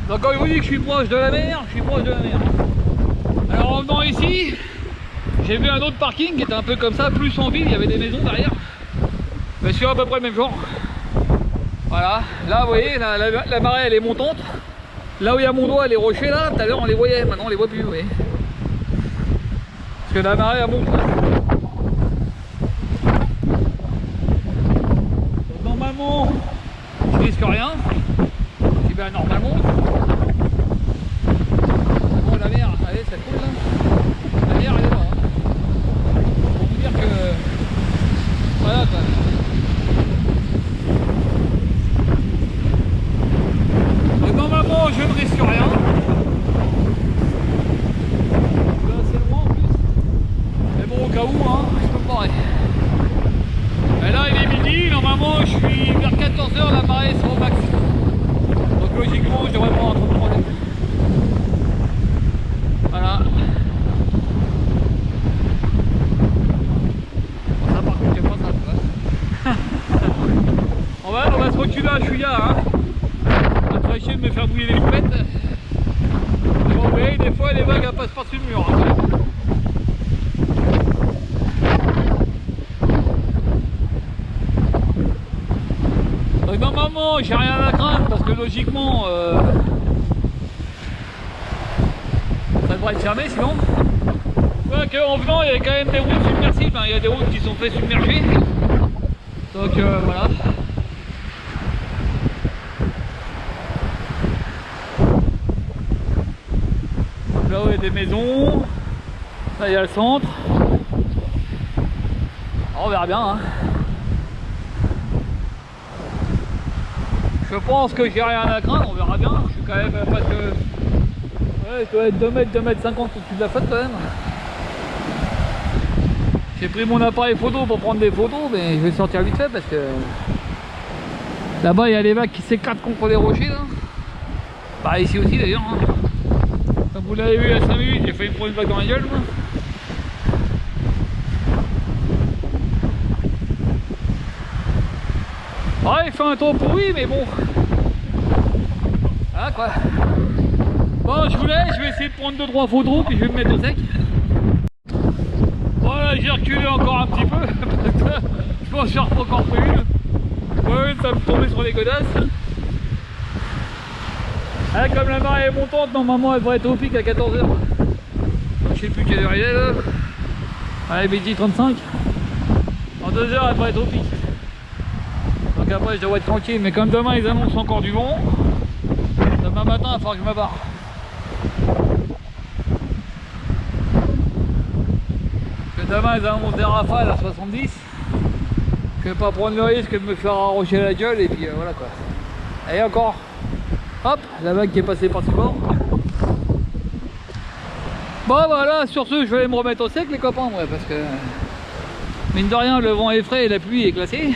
Donc quand je vous dis que je suis proche de la mer, je suis proche de la mer. Alors en venant ici, j'ai vu un autre parking qui était un peu comme ça, plus en ville, il y avait des maisons derrière. Mais sur à peu près le même genre. Voilà, là vous voyez, la marée elle est montante. Là où il y a mon doigt, les rochers là, tout à l'heure on les voyait, maintenant on les voit plus, vous voyez. Parce que la marée elle monte. Donc, normalement, je risque rien. Je dis ben normalement. Bon la mer, allez ça coule là. La mer elle est là. Hein. Pour vous dire que. Voilà quoi. Normalement je ne risque rien. Là c'est loin en plus. Mais bon au cas où hein, je peux me barrer. Et là il est midi, normalement je suis vers 14 h, la marée sera au max. Donc logiquement je devrais pas avoir trop de problème. Voilà. Bon, ça par contre j'ai pas ça. On va se reculer à Chouya hein. On va essayer de me faire bouiller les poupettes. Bon, vous voyez, des fois les vagues elles passent par-dessus le mur. Hein. Donc normalement j'ai rien à craindre parce que logiquement ça devrait être fermé sinon. En venant il y a quand même des routes submersibles, hein. Il y a des routes qui sont fait submerger. Donc voilà. Là où il y a des maisons, là il y a le centre. Alors, on verra bien. Hein. Je pense que j'ai rien à craindre, on verra bien. Je suis quand même parce que. Ouais, je dois être 2 mètres, 2 mètres 50 au-dessus de la flotte quand même. J'ai pris mon appareil photo pour prendre des photos, mais je vais sortir vite fait parce que. Là-bas il y a les vagues qui s'éclatent contre les rochers là. Bah ici aussi d'ailleurs. Hein. Comme vous l'avez vu à 5 minutes, j'ai failli me prendre une vague dans la gueule moi. Ouais, il fait un temps pourri, mais bon. Voilà quoi. Bon, je vous laisse, je vais essayer de prendre 2-3 photos, puis je vais me mettre au sec. Voilà, j'ai reculé encore un petit peu. Je m'en cherche pas encore pris une. Ouais, ça me tombait sur les godasses. Ah, comme la marée est montante, normalement elle devrait être au pic à 14 h. Je sais plus quelle heure il est là. Allez, midi 35. En 2 heures elle devrait être au pic. Donc après je dois être tranquille, mais comme demain ils annoncent encore du vent, demain matin il va falloir que je me barre. Parce que demain ils annoncent des rafales à 70. Je vais pas prendre le risque de me faire arrocher la gueule et puis voilà quoi. Et encore, hop, la vague qui est passée par-dessus bord. Bon voilà, sur ce je vais aller me remettre au sec les copains, ouais, parce que mine de rien le vent est frais et la pluie est glacée.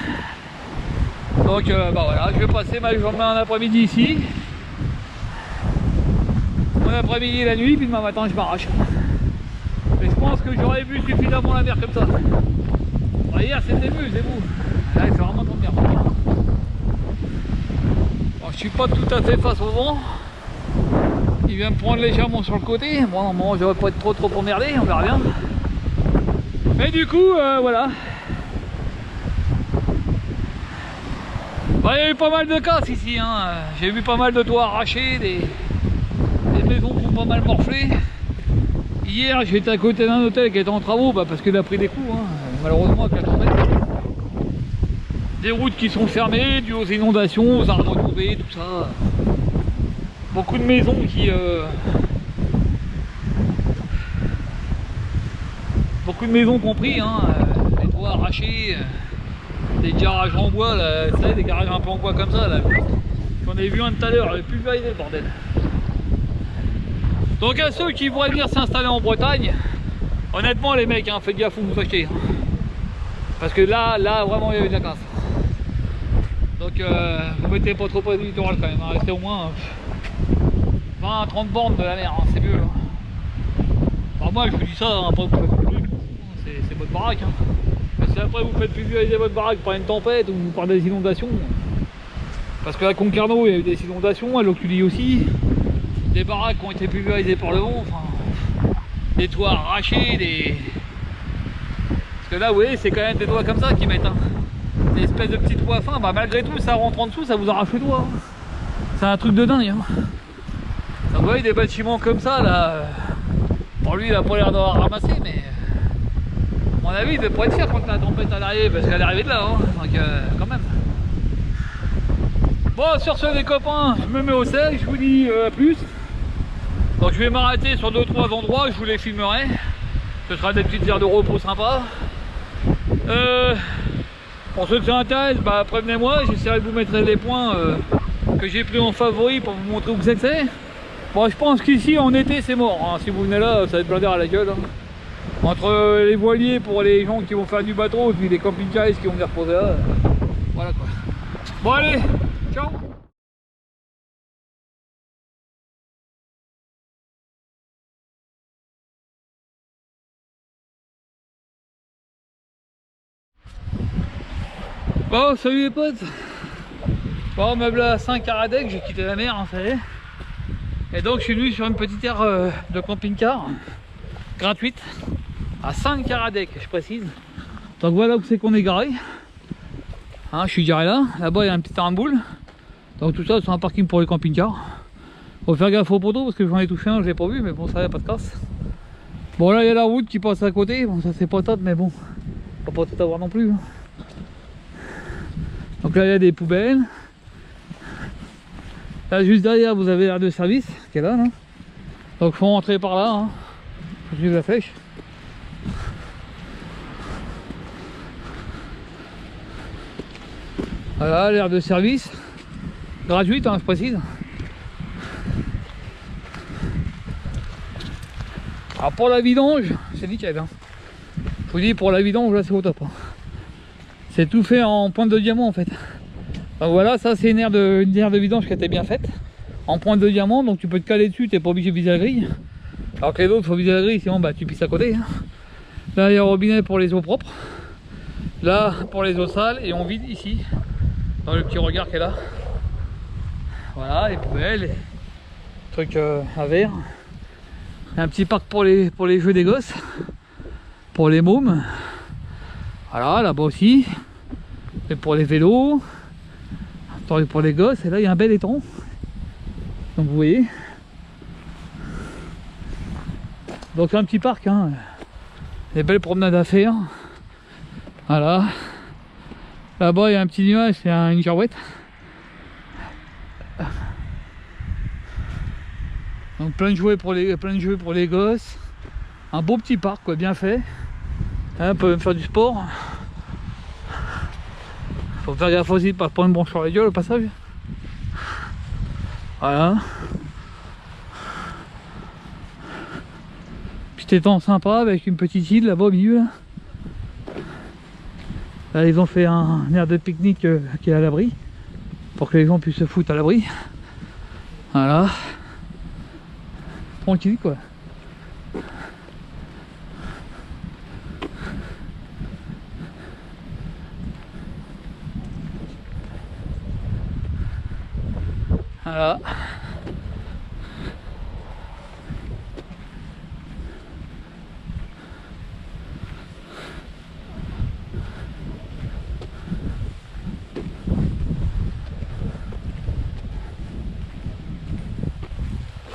Donc bah voilà, je vais passer ma journée en après-midi ici. Mon après-midi la nuit, puis demain matin je m'arrache. Mais je pense que j'aurais vu suffisamment la mer comme ça. Bah, hier c'était mieux, c'est beau. Là c'est vraiment trop bien. Bon, je suis pas tout à fait face au vent. Il vient me prendre légèrement sur le côté. Bon, normalement, je vais pas être trop emmerdé, on verra bien. Mais du coup, voilà. Bah, il y a eu pas mal de casses ici. Hein. J'ai vu pas mal de toits arrachés, des maisons qui ont pas mal morflé. Hier, j'étais à côté d'un hôtel qui était en travaux parce qu'il a pris des coups. Hein. Malheureusement, avec la tempête. Des routes qui sont fermées, dues aux inondations, aux arbres tombés, tout ça. Beaucoup de maisons qui... beaucoup de maisons compris, hein, des toits arrachés, des garages en bois, là, vous savez, des garages un peu en bois comme ça. J'en ai vu un tout à l'heure, j'avais plus validé le bordel. Donc à ceux qui voudraient venir s'installer en Bretagne, honnêtement les mecs, hein, faites gaffe où vous achetez. Parce que là vraiment il y a eu de la casse. Donc vous mettez pas trop pas du littoral quand même, hein, restez au moins 20-30 bornes de la mer, hein, c'est mieux. Enfin, moi je vous dis ça, hein, après vous faites plus, c'est votre baraque. Hein. Mais si après vous faites pulvériser votre baraque par une tempête ou par des inondations, parce qu'à Concarneau il y a eu des inondations, à Locully aussi, des baraques qui ont été pulvérisées par le vent, enfin, des toits arrachés, des... Parce que là vous voyez c'est quand même des toits comme ça qui mettent, hein. Des espèces de petits toits fins, bah, malgré tout ça rentre en dessous, ça vous arrache le doigt. Hein. C'est un truc de dingue. Hein. Donc, vous voyez des bâtiments comme ça là, bon lui il a pas l'air d'avoir ramassé, mais à mon avis il devait pas être fier quand la tempête elle arrive, parce qu'elle est arrivée de là, hein. Donc quand même. Bon sur ce les copains, je me mets au sel, je vous dis à plus. Donc je vais m'arrêter sur 2-3 endroits, je vous les filmerai. Ce sera des petites aires de repos sympas. Pour ceux que ça intéresse, bah, prévenez-moi, j'essaierai de vous mettre les points que j'ai pris en favori pour vous montrer où c'est que c'est. Bon, je pense qu'ici en été c'est mort, hein. Si vous venez là, ça va être blindé à la gueule. Hein. Entre les voiliers pour les gens qui vont faire du bateau et puis les camping-cars qui vont venir reposer là. Voilà quoi. Bon allez, ciao. Bon, salut les potes. Bon, me voilà à Saint-Caradec, j'ai quitté la mer, hein, ça y est. Et donc je suis venu sur une petite aire de camping-car gratuite à Saint-Caradec, je précise. Donc voilà où c'est qu'on est garé. Hein, je suis garé là. Là-bas il y a un petit terrain de boule. Donc tout ça c'est un parking pour les camping-cars. Faut faire gaffe aux poteaux parce que j'en ai touché un, je l'ai pas vu, mais bon ça y a pas de casse. Bon là il y a la route qui passe à côté. Bon ça c'est pas top, mais bon, faut pas tout avoir non plus. Hein. Donc là il y a des poubelles. Là juste derrière vous avez l'aire de service qui est là, là. Donc faut rentrer par là, hein. Faut suivre la flèche. Voilà l'aire de service. Gratuite, hein, je précise. Alors pour la vidange, c'est nickel. Hein. Je vous dis pour la vidange là c'est au top. Hein. C'est tout fait en pointe de diamant en fait. Donc voilà, ça c'est une aire de vidange qui a été bien faite. En pointe de diamant, donc tu peux te caler dessus, tu n'es pas obligé de viser la grille. Alors que les autres, il faut viser la grille, sinon bah, tu pisses à côté. Hein. Là il y a un robinet pour les eaux propres. Là pour les eaux sales, et on vide ici. Dans le petit regard qui est là. Voilà, les poubelles, les trucs à verre. Un petit parc pour les jeux des gosses. Pour les mômes. Voilà, là-bas aussi. Et pour les vélos. Pour les gosses, et là il y a un bel étang. Donc vous voyez. Donc c'est un petit parc, hein. Des belles promenades à faire. Voilà. Là-bas il y a un petit nuage, c'est une girouette. Donc plein de jeux pour les gosses. Un beau petit parc quoi, bien fait. Hein, on peut même faire du sport. Faut faire gaffe aussi de pas prendre une branche sur la gueule au passage. Voilà. Petit étang sympa avec une petite île là-bas au milieu. Là, ils ont fait un aire de pique-nique qui est à l'abri. Pour que les gens puissent se foutre à l'abri. Voilà. Tranquille quoi. Voilà.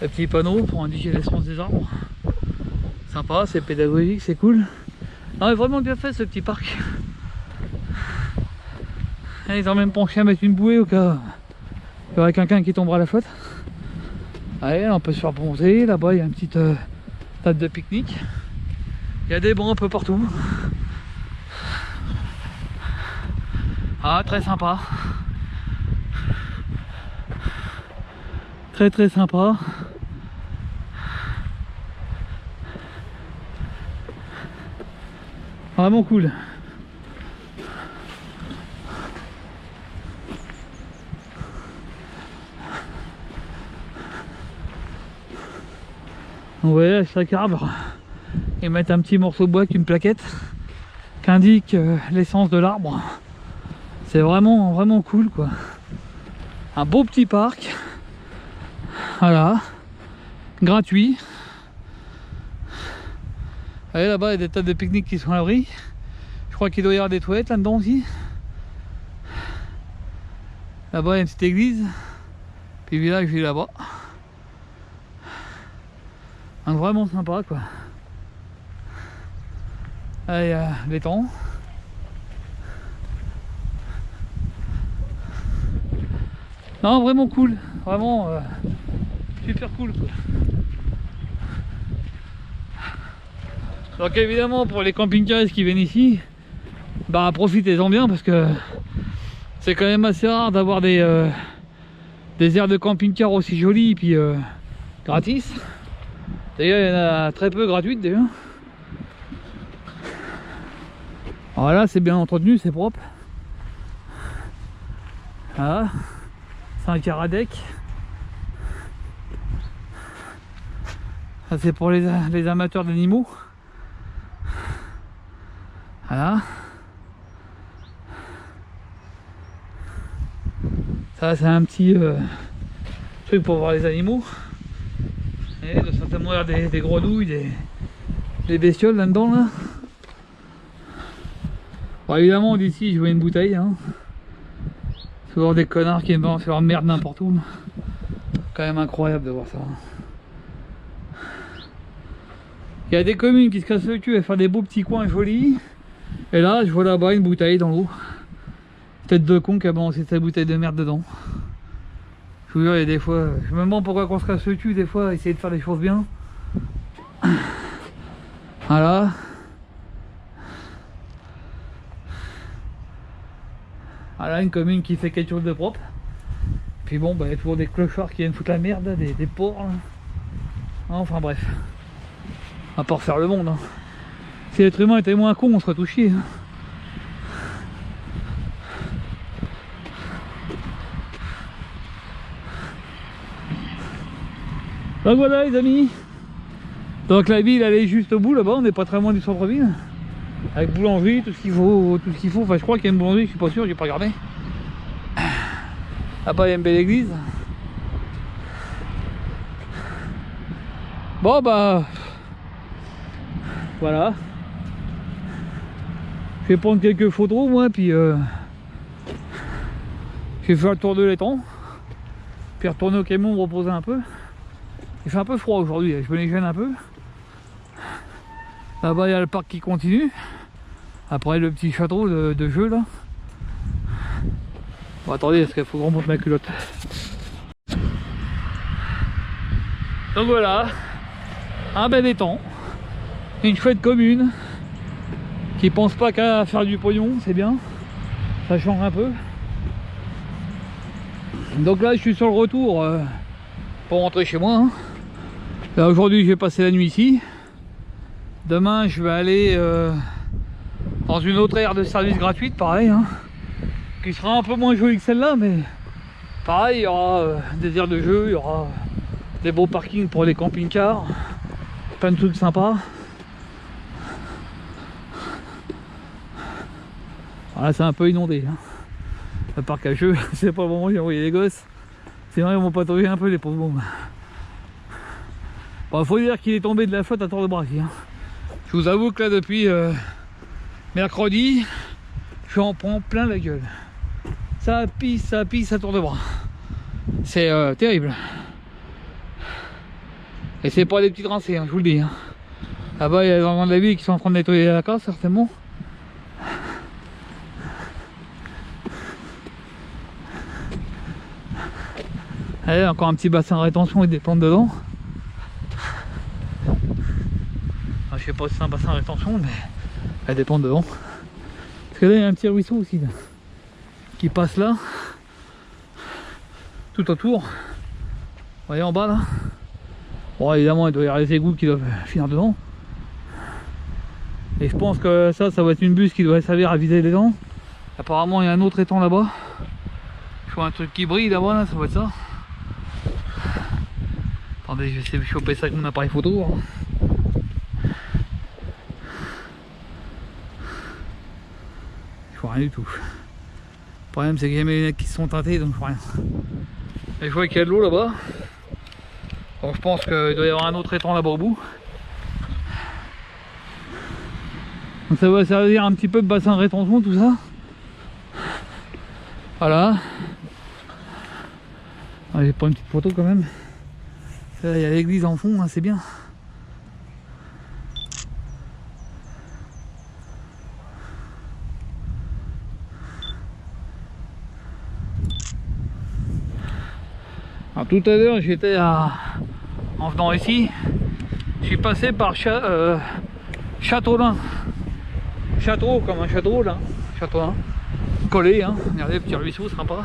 Le petit panneau pour indiquer l'essence des arbres. Sympa, c'est pédagogique, c'est cool. Non mais vraiment bien fait ce petit parc. Et ils ont même penché à mettre une bouée au cas il y aurait quelqu'un qui tombera à la flotte. Allez, on peut se faire bronzer. Là-bas il y a une petite table de pique-nique. Il y a des bancs un peu partout. Ah, très sympa. Très sympa. Vraiment cool. Vous voyez, à chaque arbre, ils mettent un petit morceau de bois avec une plaquette qui indique l'essence de l'arbre. C'est vraiment cool quoi. Un beau petit parc. Voilà. Gratuit. Allez, là-bas il y a des tables de pique-nique qui sont à l'abri. Je crois qu'il doit y avoir des toilettes là-dedans aussi. Là-bas il y a une petite église. Puis le village il est là-bas. Donc vraiment sympa quoi. Là il y a l'étang. Non, vraiment cool. Vraiment super cool quoi. Donc évidemment pour les camping-cars qui viennent ici, bah profitez-en bien parce que c'est quand même assez rare d'avoir des aires de camping-car aussi jolies et puis gratis. D'ailleurs il y en a très peu gratuites déjà. Voilà, c'est bien entretenu, c'est propre. Voilà, c'est un car à deck. Ça c'est pour les amateurs d'animaux. Voilà. Ça c'est un petit truc pour voir les animaux. Et il doit certainement y avoir des grenouilles, des bestioles là-dedans là. Bon, évidemment d'ici je vois une bouteille. Hein. Toujours des connards qui vont faire merde n'importe où. Quand même incroyable de voir ça. Il y a des communes qui se cassent le cul à faire des beaux petits coins jolis. Et là je vois là-bas une bouteille dans l'eau. Tête de con qui a balancé sa bouteille de merde dedans. Je vous jure, il y a des fois, je me demande pourquoi on se casse le cul des fois, essayer de faire des choses bien. Voilà. Voilà une commune qui fait quelque chose de propre. Puis bon, bah, il y a toujours des clochards qui viennent foutre la merde, des porcs. Là. Enfin bref. On va pas refaire le monde. Hein. Si l'être humain était moins con, on serait tout chier. Hein. Donc voilà les amis. Donc la ville elle est juste au bout là-bas, on n'est pas très loin du centre-ville. Avec boulangerie, tout ce qu'il faut, Enfin je crois qu'il y a une boulangerie, je suis pas sûr, j'ai pas regardé. Là-bas il y a une belle église. Bon bah voilà. Je vais prendre quelques photos moi, puis je vais faire le tour de l'étang. Puis retourner au camion, me reposer un peu. Il fait un peu froid aujourd'hui, je me les gêne un peu. Là-bas il y a le parc qui continue. Après le petit château de jeu là. Bon, attendez, parce qu'il faut que je remonte ma culotte. Donc voilà, un bel étang, une chouette commune qui pense pas qu'à faire du pognon, c'est bien, ça change un peu. Donc là je suis sur le retour pour rentrer chez moi. Là aujourd'hui je vais passer la nuit ici. Demain je vais aller dans une autre aire de service gratuite, pareil, hein, qui sera un peu moins jolie que celle-là, mais pareil, il y aura des aires de jeu, il y aura des beaux parkings pour les camping-cars, plein de trucs sympas. Voilà, c'est un peu inondé, hein. Le parc à jeux, c'est pas le moment où il y a les gosses, sinon ils vont patauger un peu les pauvres mômes. Bon, faut dire qu'il est tombé de la flotte à tour de bras ici, hein. Je vous avoue que là depuis mercredi, je en prends plein la gueule. Ça pisse à tour de bras. C'est terrible. Et c'est pas des petites rincées, hein, je vous le dis, hein. Là-bas il y a des enfants de la ville qui sont en train de nettoyer la casse certainement. Allez, encore un petit bassin de rétention et des plantes dedans. Enfin, je sais pas si c'est un bassin de rétention, mais il y a des plantes dedans. Parce que là il y a un petit ruisseau aussi là, qui passe là, tout autour. Vous voyez en bas là. Bon, évidemment il doit y avoir les égouts qui doivent finir dedans. Et je pense que ça va être une buse qui doit servir à vider les dents. Apparemment il y a un autre étang là-bas. Je vois un truc qui brille là-bas, là, ça va être ça. Attendez, je vais essayer de choper ça avec mon appareil photo. Hein. Je vois rien du tout. Le problème c'est qu'il y a mes lunettes qui se sont teintées, donc je vois rien. Et je vois qu'il y a de l'eau là-bas. Donc je pense qu'il doit y avoir un autre étang là-bas au bout. Donc ça va servir un petit peu de bassin de rétention, tout ça. Voilà. Ah, j'ai pas une petite photo quand même. Là, il y a l'église en fond, hein, c'est bien. Alors, tout à l'heure j'étais en venant ici, je suis passé par Châteaulin. Château comme un château là, Châteaulin. Collé, hein. Regardez, petit ruisseau sympa.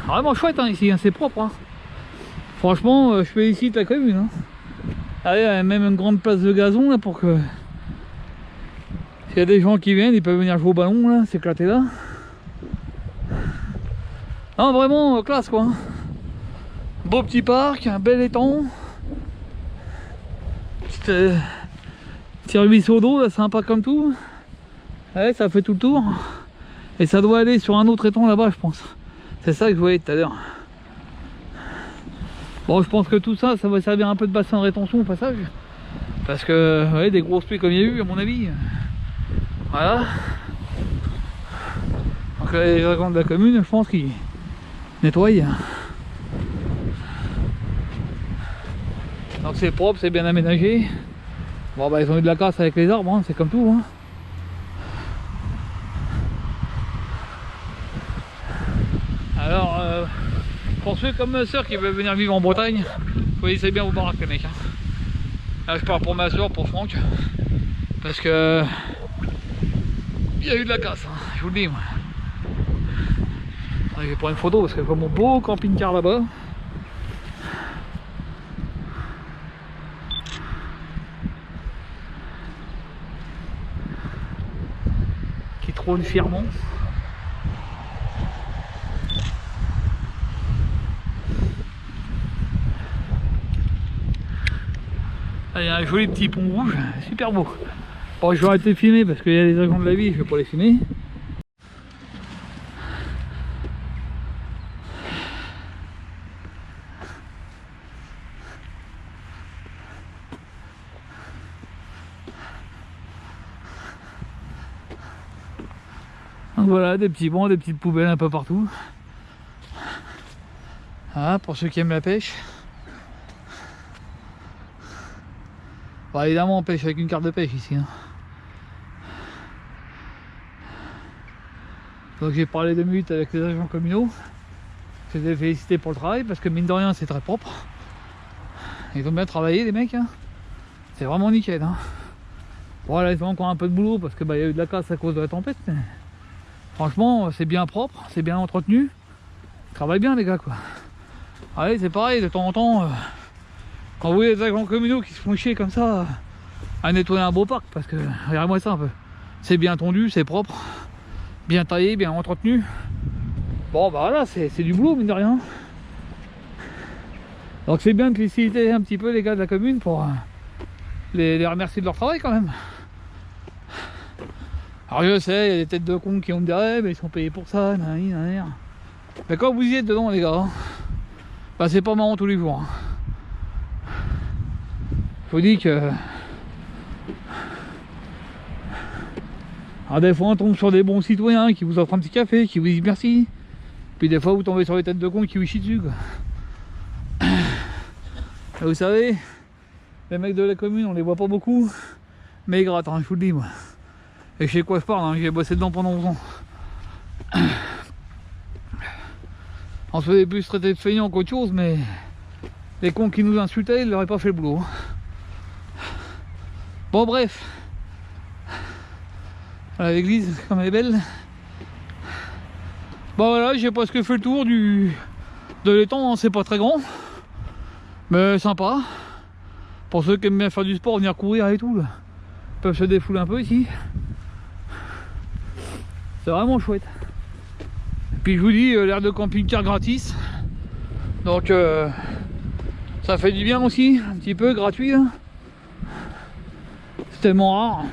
Vraiment chouette, hein, ici, hein, c'est propre, hein. Franchement, je félicite la commune, hein. Allez, il y a même une grande place de gazon là pour que s'il y a des gens qui viennent, ils peuvent venir jouer au ballon là, s'éclater là. Non, vraiment classe quoi. Beau petit parc, un bel étang. Petit ruisseau d'eau là, sympa comme tout. Ouais, ça fait tout le tour. Et ça doit aller sur un autre étang là-bas, je pense. C'est ça que je voyais tout à l'heure. Bon, je pense que tout ça, ça va servir un peu de bassin de rétention au passage. Parce que, ouais, des grosses pluies comme il y a eu, à mon avis. Voilà. Donc là, les agents de la commune, je pense qu'ils nettoient. Donc c'est propre, c'est bien aménagé. Bon, bah, ils ont eu de la casse avec les arbres, hein, c'est comme tout. Hein. Alors, pour ceux comme ma soeur qui veulent venir vivre en Bretagne, choisissez bien vos baraques les mecs. Hein. Là je pars pour ma soeur, pour Franck, parce que il y a eu de la casse, hein, je vous le dis moi. Je vais prendre une photo parce que je vois mon beau camping-car là-bas. Qui trône fièrement. Il y a un joli petit pont rouge, super beau. Bon, je vais arrêter de filmer parce qu'il y a les agents de la vie, je vais pas les filmer. Donc voilà, des petits bancs, des petites poubelles un peu partout. Voilà, pour ceux qui aiment la pêche. Bon, évidemment on pêche avec une carte de pêche ici. Hein. Donc j'ai parlé 2 minutes avec les agents communaux. Je les ai félicités pour le travail parce que mine de rien c'est très propre. Ils ont bien travaillé les mecs, hein. C'est vraiment nickel, hein. Bon là ils ont encore un peu de boulot parce que y a eu de la casse à cause de la tempête. Mais franchement c'est bien propre, c'est bien entretenu. Ils travaillent bien les gars quoi. Allez c'est pareil de temps en temps. Quand vous voyez les agents communaux qui se font chier comme ça à nettoyer un beau parc, parce que regardez-moi ça un peu. C'est bien tondu, c'est propre, bien taillé, bien entretenu. Bon bah voilà, c'est du boulot mine de rien. Donc c'est bien de féliciter un petit peu les gars de la commune pour les remercier de leur travail quand même. Alors je sais, il y a des têtes de cons qui ont des rêves, ils sont payés pour ça, nanani, nanani. Mais quand vous y êtes dedans les gars, bah c'est pas marrant tous les jours. Je vous dis que... Alors des fois on tombe sur des bons citoyens qui vous offrent un petit café, qui vous disent merci. Puis des fois vous tombez sur les têtes de cons qui vous chient dessus quoi. Et vous savez, les mecs de la commune on les voit pas beaucoup, mais ils grattent, hein, je vous le dis moi. Et je sais quoi je parle, hein, j'ai bossé dedans pendant 11 ans. On se faisait plus traiter de feignants qu'autre chose, mais les cons qui nous insultaient, ils leur auraient pas fait le boulot. Bon bref. Voilà, l'église comme elle est belle. Bon voilà, j'ai presque fait le tour de l'étang, hein, c'est pas très grand. Mais sympa. Pour ceux qui aiment bien faire du sport, venir courir et tout, là, ils peuvent se défouler un peu ici. C'est vraiment chouette. Et puis je vous dis, l'air de camping-car gratis. Donc ça fait du bien aussi, un petit peu gratuit. Là. C'est tellement rare.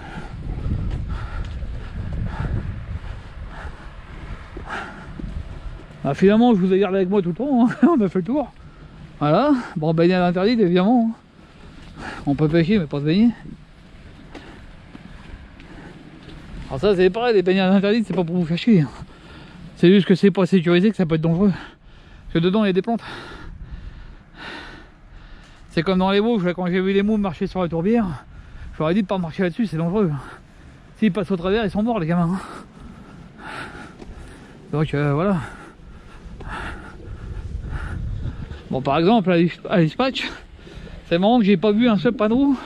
Bah, finalement je vous ai gardé avec moi tout le temps, hein. On a fait le tour. Voilà, bon baigner à l'interdit évidemment. On peut pêcher mais pas se baigner. Alors ça c'est pareil, les baignades à l'interdit c'est pas pour vous faire chier. Hein. C'est juste que c'est pas sécurisé, que ça peut être dangereux. Parce que dedans il y a des plantes. C'est comme dans les Vosges, quand j'ai vu les mômes marcher sur la tourbière, je leur ai dit de pas marcher là-dessus, c'est dangereux. S'ils passent au travers, ils sont morts les gamins. Hein. Donc voilà. Bon par exemple à l'Ispatch, c'est marrant que j'ai pas vu un seul panneau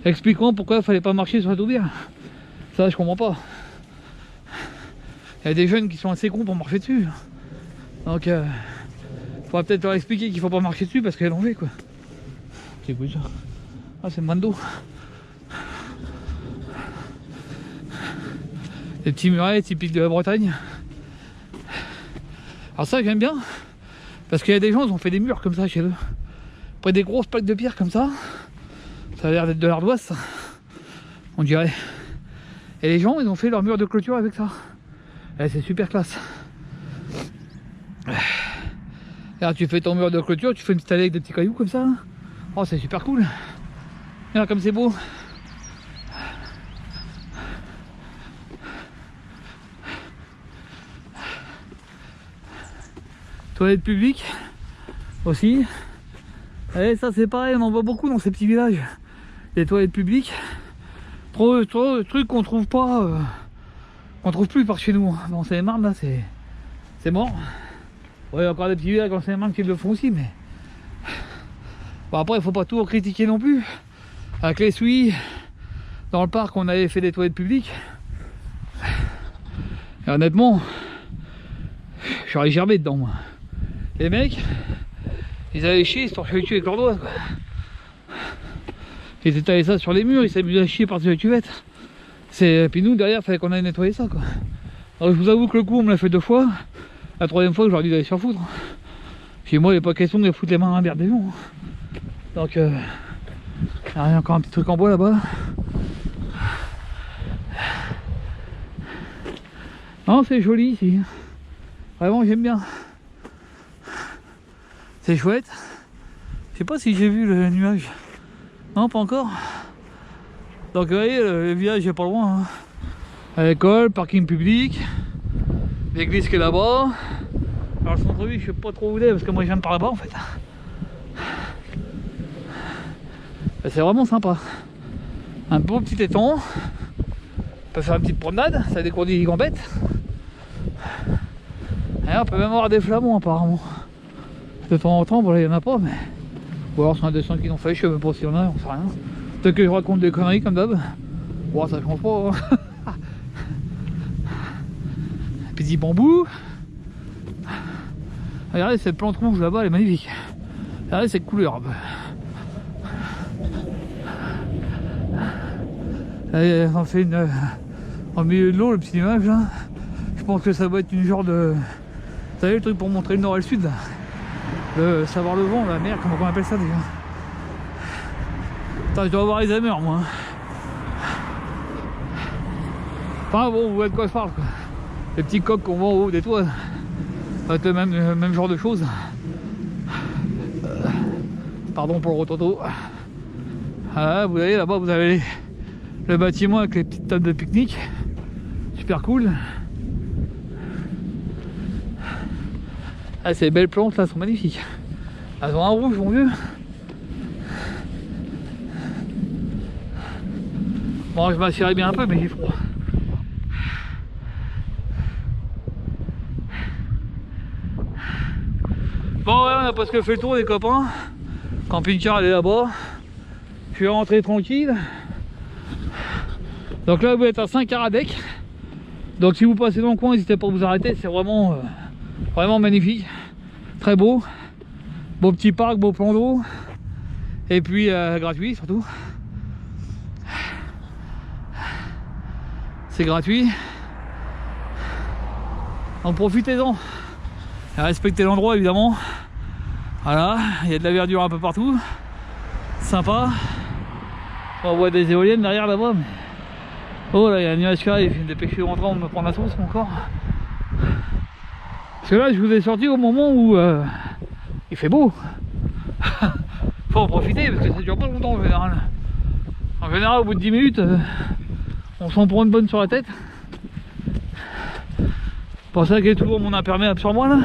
expliquant pourquoi il fallait pas marcher sur la tourbière. Ça je comprends pas. Il y a des jeunes qui sont assez cons pour marcher dessus. Donc faudrait peut-être leur expliquer qu'il faut pas marcher dessus parce qu'il y a danger quoi. C'est quoi ça? Ah c'est Mando. Des petits murets typiques de la Bretagne. Alors ça j'aime bien. Parce qu'il y a des gens qui ont fait des murs comme ça chez eux. Après des grosses plaques de pierre comme ça. Ça a l'air d'être de l'ardoise ça. On dirait. Et les gens ils ont fait leur mur de clôture avec ça. Et c'est super classe. Et alors tu fais ton mur de clôture, tu fais une petite allée avec des petits cailloux comme ça. Oh c'est super cool. Et là comme c'est beau. Toilettes publiques aussi. Et ça c'est pareil, on en voit beaucoup dans ces petits villages. Les toilettes publiques. Trop de trucs qu'on trouve pas. On trouve plus par chez nous. Dans Seine-et-Marne là c'est mort. Ouais, il y a encore des petits villages dans Seine-et-Marne qui le font aussi, mais bon, après il faut pas tout critiquer non plus. Avec les Suisses, dans le parc on avait fait des toilettes publiques. Et honnêtement, j'aurais gerbé dedans moi. Les mecs, ils allaient chier, ils se torchaient le cul avec leurs doigts quoi. Ils étalaient ça sur les murs, ils s'amusaient à chier par-dessus la cuvette. Puis nous derrière, il fallait qu'on aille nettoyer ça quoi. Alors je vous avoue que le coup on me l'a fait 2 fois. La 3e fois, je leur ai dit d'aller se faire foutre. Puis moi, il n'est pas question de foutre les mains à un berre des gens. Donc, il y a encore un petit truc en bois là-bas. Non, c'est joli ici. Vraiment, j'aime bien. C'est chouette. Je sais pas si j'ai vu le nuage. Non, pas encore. Donc, vous voyez, le village est pas loin. Hein. À l'école, parking public. L'église qui est là-bas. Alors le centre-ville, je sais pas trop où il est parce que moi je viens de par là-bas en fait. C'est vraiment sympa. Un beau petit étang. On peut faire une petite promenade, ça décourdit les gambettes. Et on peut même avoir des flamands apparemment. De temps en temps, voilà, il n'y en a pas, mais. Ou alors c'est un dessin qu'ils ont fait, je sais même pas s'il y en a, on sait rien. Peut-être que je raconte des conneries comme d'hab. Bon, ça change pas. Hein. Petit bambou. Regardez cette plante rouge là-bas, elle est magnifique. Regardez cette couleur. Et on fait une. En milieu de l'eau, le petit nuage là. Je pense que ça va être une genre de. Vous savez le truc pour montrer le nord et le sud là. Le savoir le vent, la mer, comment on appelle ça déjà? Attends, je dois avoir les ameurs moi. Enfin bon, vous voyez de quoi je parle quoi. Les petits coques qu'on voit en haut des toits. Ça va être le même genre de choses. Pardon pour le rototo. Ah, vous voyez là-bas, vous avez le bâtiment avec les petites tables de pique-nique. Super cool. Ah, ces belles plantes là sont magnifiques. Elles ont un rouge, mon vieux. Bon, je m'assierai bien un peu, mais j'ai froid. Bon, ouais, on a presque fait le tour des copains. Camping-car, elle est là-bas. Je suis rentré tranquille. Donc là, vous êtes à Saint-Caradec. Donc si vous passez dans le coin, n'hésitez pas à vous arrêter. C'est vraiment, vraiment magnifique. Très beau. Beau petit parc, beau plan d'eau. Et puis gratuit surtout. C'est gratuit. Donc profitez-en. Respectez l'endroit évidemment. Voilà, il y a de la verdure un peu partout. Sympa. On voit des éoliennes derrière là-bas. Mais... oh là, il y a un nuage qui arrive. Je vais me dépêcher de rentrer, on me prend la sauce encore. Parce que là, je vous ai sorti au moment où il fait beau. Faut en profiter parce que ça dure pas longtemps en général. En général, au bout de 10 minutes, on s'en prend une bonne sur la tête. C'est pour ça qu'il y a toujours mon imperméable sur moi là.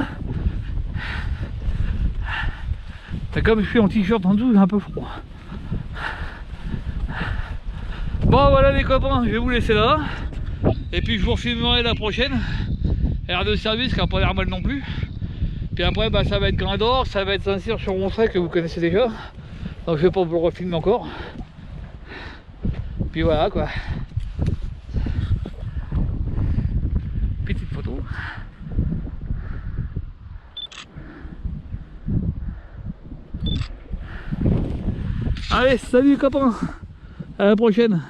Mais comme je suis en t-shirt en dessous, j'ai un peu froid. Bon voilà les copains, je vais vous laisser là. Et puis je vous refilmerai la prochaine. Air de service qui n'a pas l'air mal non plus. Puis après bah, ça va être Grain d'Or, ça va être Saint-Cyr sur Ronceret que vous connaissez déjà. Donc je vais pas vous le refilmer encore. Puis voilà quoi. Petite photo. Allez, salut les copains, à la prochaine.